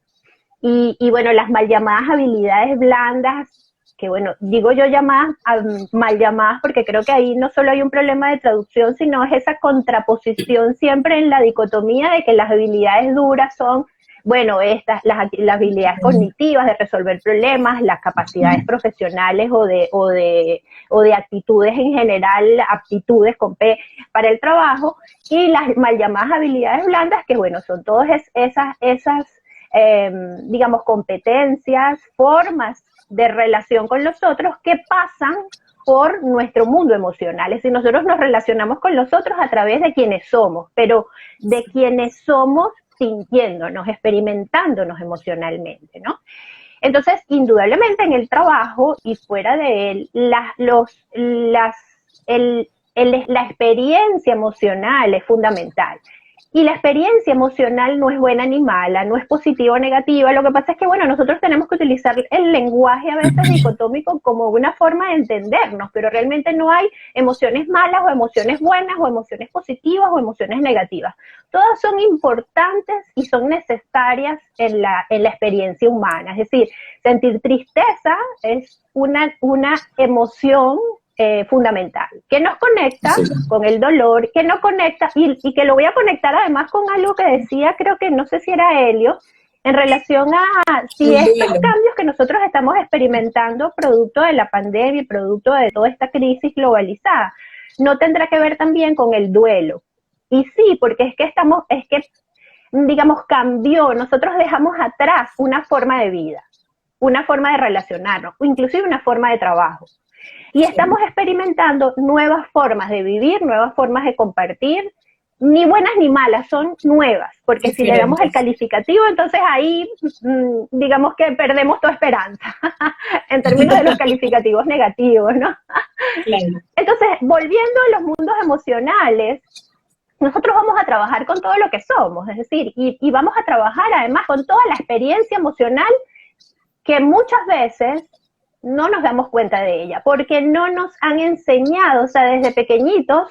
y bueno, las mal llamadas habilidades blandas, que bueno, digo yo mal llamadas porque creo que ahí no solo hay un problema de traducción, sino es esa contraposición siempre en la dicotomía de que las habilidades duras son, bueno, las habilidades cognitivas de resolver problemas, las capacidades profesionales o de actitudes en general, aptitudes con P para el trabajo, y las mal llamadas habilidades blandas, que bueno, son todas esas digamos, competencias, formas de relación con los otros que pasan por nuestro mundo emocional. Es decir, nosotros nos relacionamos con los otros a través de quienes somos, pero de quienes somos sintiéndonos, experimentándonos emocionalmente, ¿no? Entonces, indudablemente en el trabajo y fuera de él, la experiencia emocional es fundamental. Y la experiencia emocional no es buena ni mala, no es positiva o negativa. Lo que pasa es que, bueno, nosotros tenemos que utilizar el lenguaje a veces dicotómico como una forma de entendernos, pero realmente no hay emociones malas o emociones buenas o emociones positivas o emociones negativas. Todas son importantes y son necesarias en la experiencia humana. Es decir, sentir tristeza es una emoción fundamental, que nos conecta con el dolor, que nos conecta, y que lo voy a conectar además con algo que decía, creo que no sé si era Helio, en relación a si estos cambios que nosotros estamos experimentando producto de la pandemia y producto de toda esta crisis globalizada, no tendrá que ver también con el duelo. Y sí, porque digamos, cambió, nosotros dejamos atrás una forma de vida, una forma de relacionarnos, o inclusive una forma de trabajo. Y estamos experimentando nuevas formas de vivir, nuevas formas de compartir, ni buenas ni malas, son nuevas, porque si le damos el calificativo, entonces ahí digamos que perdemos toda esperanza, en términos de los calificativos negativos, ¿no? Claro. Entonces, volviendo a los mundos emocionales, nosotros vamos a trabajar con todo lo que somos, es decir, y vamos a trabajar además con toda la experiencia emocional que muchas veces no nos damos cuenta de ella, porque no nos han enseñado, o sea, desde pequeñitos,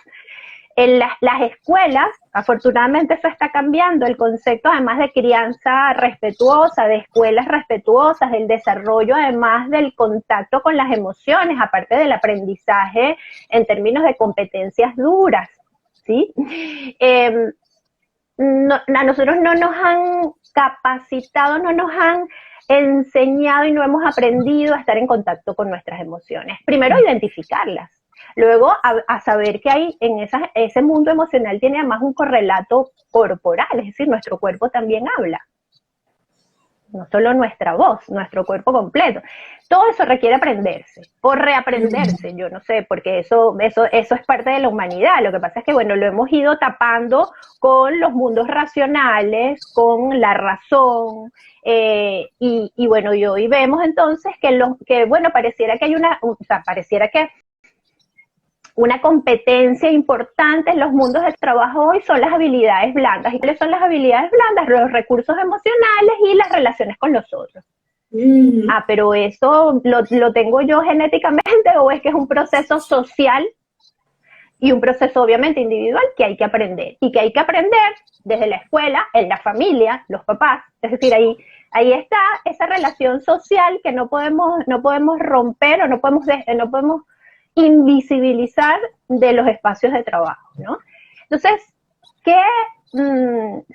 en las escuelas, afortunadamente eso está cambiando, el concepto además de crianza respetuosa, de escuelas respetuosas, del desarrollo además del contacto con las emociones, aparte del aprendizaje en términos de competencias duras, ¿sí? A nosotros no nos han capacitado, no nos han enseñado y no hemos aprendido a estar en contacto con nuestras emociones. Primero, identificarlas. Luego, a saber que hay en ese mundo emocional tiene además un correlato corporal, es decir, nuestro cuerpo también habla. No solo nuestra voz, nuestro cuerpo completo. Todo eso requiere aprenderse o reaprenderse, yo no sé, porque eso es parte de la humanidad. Lo que pasa es que, bueno, lo hemos ido tapando con los mundos racionales, con la razón, y bueno, y hoy vemos entonces que bueno, pareciera que hay pareciera que una competencia importante en los mundos del trabajo hoy son las habilidades blandas. ¿Y cuáles son las habilidades blandas? Los recursos emocionales y las relaciones con los otros. Pero eso lo tengo yo genéticamente, o es que es un proceso social y un proceso obviamente individual que hay que aprender. Y que hay que aprender desde la escuela, en la familia, los papás. Es decir, ahí está esa relación social que no podemos romper o no podemos invisibilizar de los espacios de trabajo, ¿no? Entonces, ¿qué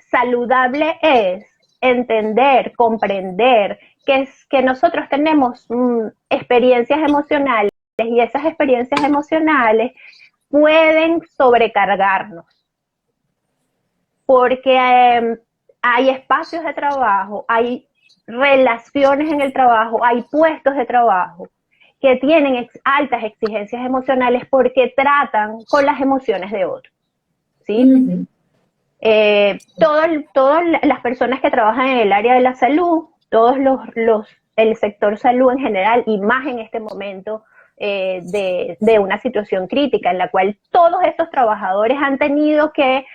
saludable es entender, comprender que nosotros tenemos experiencias emocionales y esas experiencias emocionales pueden sobrecargarnos? Porque hay espacios de trabajo, hay relaciones en el trabajo, hay puestos de trabajo que tienen altas exigencias emocionales porque tratan con las emociones de otros, ¿sí? Todas las personas que trabajan en el área de la salud, el sector salud en general, y más en este momento de una situación crítica en la cual todos estos trabajadores han tenido que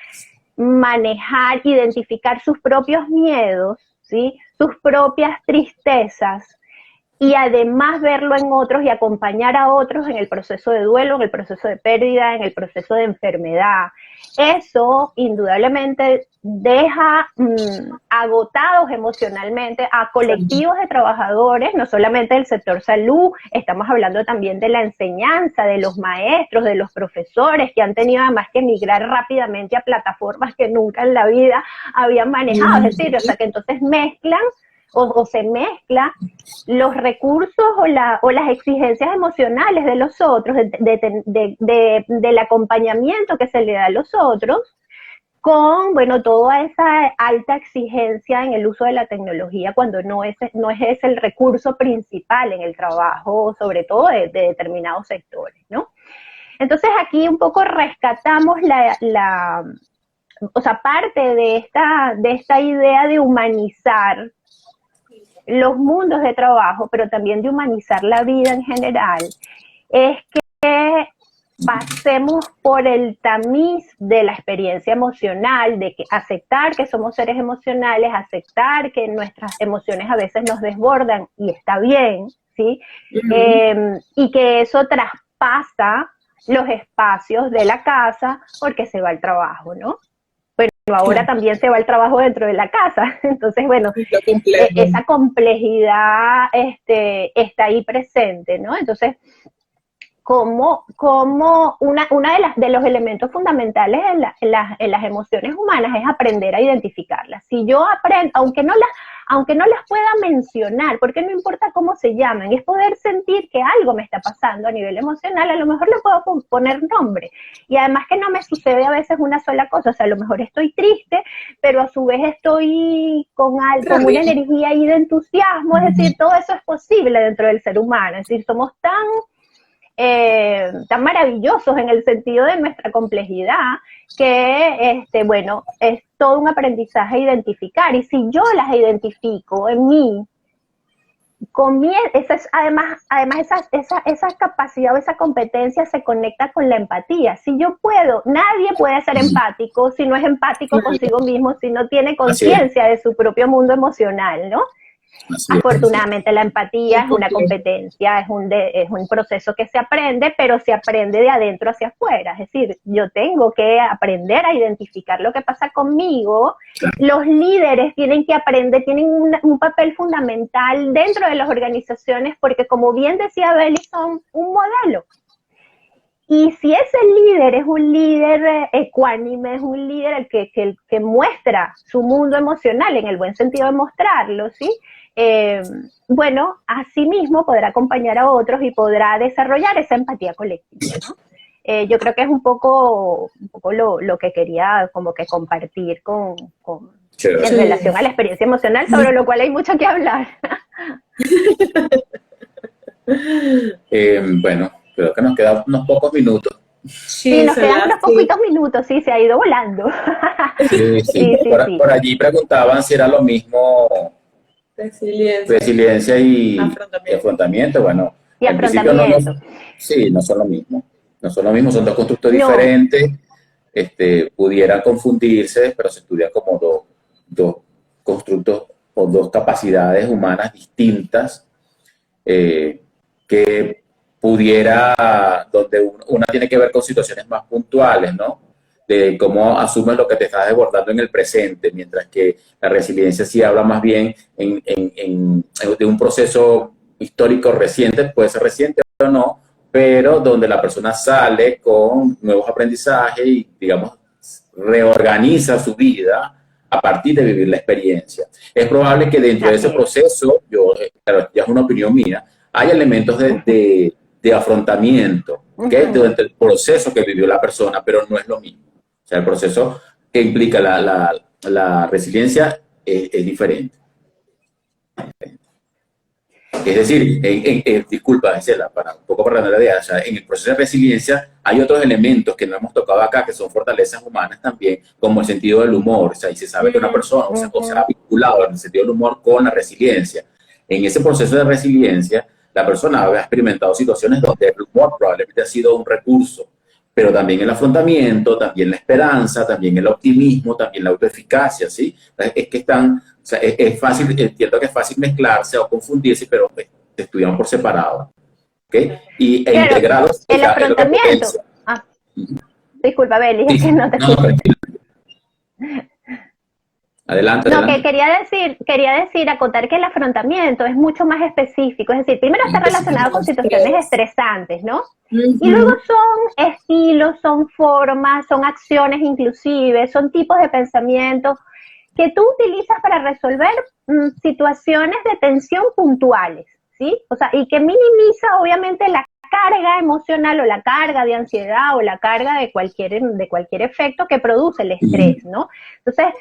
manejar, identificar sus propios miedos, ¿sí? Sus propias tristezas, y además verlo en otros y acompañar a otros en el proceso de duelo, en el proceso de pérdida, en el proceso de enfermedad. Eso indudablemente deja agotados emocionalmente a colectivos de trabajadores, no solamente del sector salud, estamos hablando también de la enseñanza, de los maestros, de los profesores, que han tenido además que migrar rápidamente a plataformas que nunca en la vida habían manejado, es decir, o sea que entonces mezclan o se mezcla los recursos o las exigencias emocionales de los otros, del acompañamiento que se le da a los otros, con, bueno, toda esa alta exigencia en el uso de la tecnología cuando no es el recurso principal en el trabajo, sobre todo de determinados sectores, ¿no? Entonces aquí un poco rescatamos o sea, parte de esta idea de humanizar los mundos de trabajo, pero también de humanizar la vida en general, es que pasemos por el tamiz de la experiencia emocional, de que aceptar que somos seres emocionales, aceptar que nuestras emociones a veces nos desbordan y está bien, ¿sí? Y que eso traspasa los espacios de la casa porque se va al trabajo, ¿no? Pero ahora también se va el trabajo dentro de la casa. Entonces, bueno, esa complejidad está ahí presente, ¿no? Entonces, como una de los elementos fundamentales en las emociones humanas es aprender a identificarlas. Si yo aprendo, aunque no las pueda mencionar, porque no importa cómo se llaman, es poder sentir que algo me está pasando a nivel emocional, a lo mejor le puedo poner nombre. Y además que no me sucede a veces una sola cosa, o sea, a lo mejor estoy triste, pero a su vez estoy con una energía ahí de entusiasmo, es decir, todo eso es posible dentro del ser humano, es decir, somos tan maravillosos en el sentido de nuestra complejidad, que bueno, es todo un aprendizaje identificar, y si yo las identifico en mí, además esa capacidad o esa competencia se conecta con la empatía. Si yo nadie puede ser empático si no es empático consigo mismo, si no tiene conciencia de su propio mundo emocional, ¿no? Afortunadamente la empatía es una competencia, es un proceso que se aprende, pero se aprende de adentro hacia afuera. Es decir, yo tengo que aprender a identificar lo que pasa conmigo. Los líderes tienen que aprender, tienen un papel fundamental dentro de las organizaciones, porque como bien decía Beli, son un modelo. Y si ese líder es un líder ecuánime, es un líder que muestra su mundo emocional, en el buen sentido de mostrarlo, ¿sí? Bueno, así mismo podrá acompañar a otros y podrá desarrollar esa empatía colectiva, ¿no? Yo creo que es un poco lo que quería como que compartir en relación a la experiencia emocional, sobre lo cual hay mucho que hablar. Bueno, creo que nos quedan unos pocos minutos. Sí, nos quedan unos poquitos minutos, sí, se ha ido volando. Sí. Por allí preguntaban si era lo mismo resiliencia y afrontamiento. Bueno, y afrontamiento. No son lo mismo. No son lo mismo, son dos constructos diferentes. Pudieran confundirse, pero se estudian como dos constructos o dos capacidades humanas distintas que donde una tiene que ver con situaciones más puntuales, ¿no? De cómo asumes lo que te está desbordando en el presente, mientras que la resiliencia sí habla más bien de un proceso histórico reciente, puede ser reciente o no, pero donde la persona sale con nuevos aprendizajes y, digamos, reorganiza su vida a partir de vivir la experiencia. Es probable que dentro de ese proceso, claro, ya es una opinión mía, hay elementos de afrontamiento, ¿okay? Durante el proceso que vivió la persona, pero no es lo mismo. O sea, el proceso que implica la resiliencia es diferente. Es decir, disculpa, Gisela, un poco para la idea, o sea, en el proceso de resiliencia hay otros elementos que no hemos tocado acá, que son fortalezas humanas también, como el sentido del humor, o sea, y se sabe que una persona o se ha vinculado en el sentido del humor con la resiliencia. En ese proceso de resiliencia, la persona ha experimentado situaciones donde el humor probablemente ha sido un recurso, pero también el afrontamiento, también la esperanza, también el optimismo, también la autoeficacia, ¿sí? Es que están, o sea, es fácil, entiendo que es fácil mezclarse o confundirse, pero estudiamos por separado, ¿ok? Claro, Integrados. el afrontamiento. Disculpa, Beli, es que no te escucho. Adelante, No, adelante. que quería decir, acotar que el afrontamiento es mucho más específico, es decir, primero está relacionado con situaciones estresantes, ¿no? Y luego son estilos, son formas, son acciones inclusive, son tipos de pensamiento que tú utilizas para resolver situaciones de tensión puntuales, ¿sí? O sea, y que minimiza obviamente la carga emocional o la carga de ansiedad o la carga de cualquier efecto que produce el estrés, ¿no? Entonces,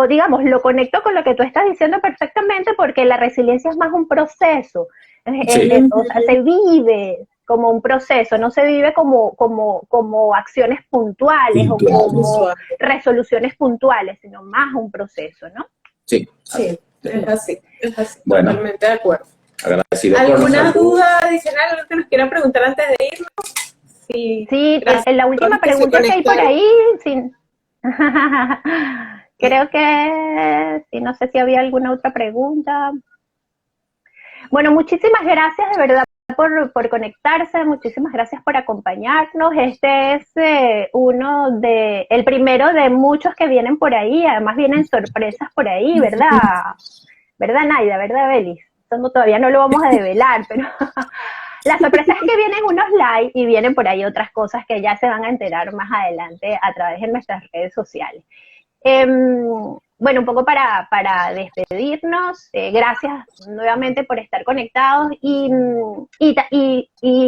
digamos, lo conecto con lo que tú estás diciendo perfectamente porque la resiliencia es más un proceso, o sea, se vive como un proceso, no se vive como acciones puntuales o como resoluciones puntuales, sino más un proceso, ¿no? Sí, es así, bueno, totalmente de acuerdo. Agradecido. ¿Alguna duda adicional, algo que nos quieran preguntar antes de irnos? Sí, la última pregunta que hay por ahí, sí. Creo que, sí, no sé si había alguna otra pregunta. Bueno, muchísimas gracias de verdad por conectarse, muchísimas gracias por acompañarnos. Este es el primero de muchos que vienen por ahí, además vienen sorpresas por ahí, ¿verdad? ¿Verdad, Naida? ¿Verdad, Belis? Todavía no lo vamos a develar, pero la sorpresa es que vienen unos live y vienen por ahí otras cosas que ya se van a enterar más adelante a través de nuestras redes sociales. Bueno, un poco para despedirnos, gracias nuevamente por estar conectados y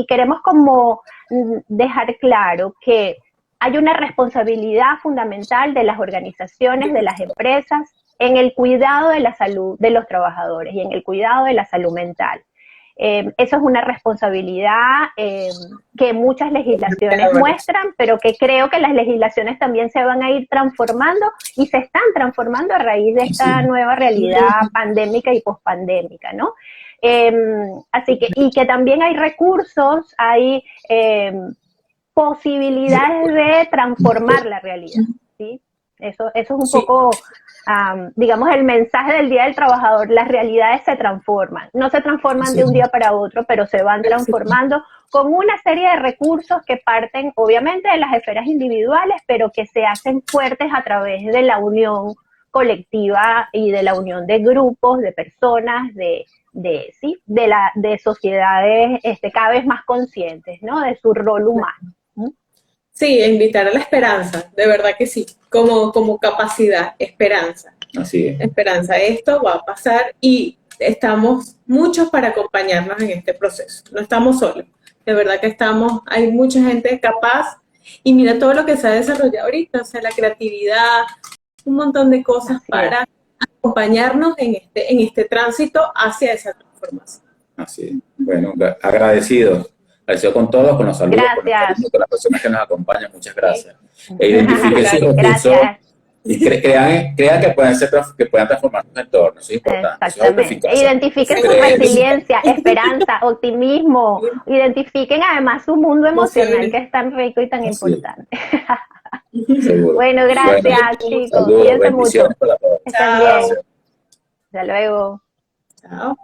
queremos como dejar claro que hay una responsabilidad fundamental de las organizaciones, de las empresas, en el cuidado de la salud de los trabajadores y en el cuidado de la salud mental. Eso es una responsabilidad que muchas legislaciones muestran, pero que creo que las legislaciones también se van a ir transformando y se están transformando a raíz de esta nueva realidad pandémica y pospandémica, ¿no? Así que, y que también hay recursos, hay posibilidades de transformar la realidad, ¿sí? Eso es un poco, digamos, el mensaje del Día del Trabajador. Las realidades se transforman, no se transforman de un día para otro, pero se van transformando con una serie de recursos que parten, obviamente, de las esferas individuales, pero que se hacen fuertes a través de la unión colectiva y de la unión de grupos, de personas, de sociedades cada vez más conscientes, ¿no? De su rol humano. Sí, invitar a la esperanza, de verdad que sí, como capacidad, esperanza. Así es. Esperanza, esto va a pasar y estamos muchos para acompañarnos en este proceso. No estamos solos, de verdad que hay mucha gente capaz y mira todo lo que se ha desarrollado ahorita, o sea, la creatividad, un montón de cosas para acompañarnos en este tránsito hacia esa transformación. Así es. Bueno, agradecidos. Agradecido con todos, con los saludos, con las personas que nos acompañan. Muchas gracias. Identifiquen sus recursos y crean que puedan transformar sus entornos. Eso es importante. Exactamente. Identifiquen su resiliencia, esperanza, optimismo. Identifiquen además su mundo emocional, que es tan rico y tan importante. Bueno, gracias, chicos. Cuídense mucho. Estén bien. Hasta luego. Chao.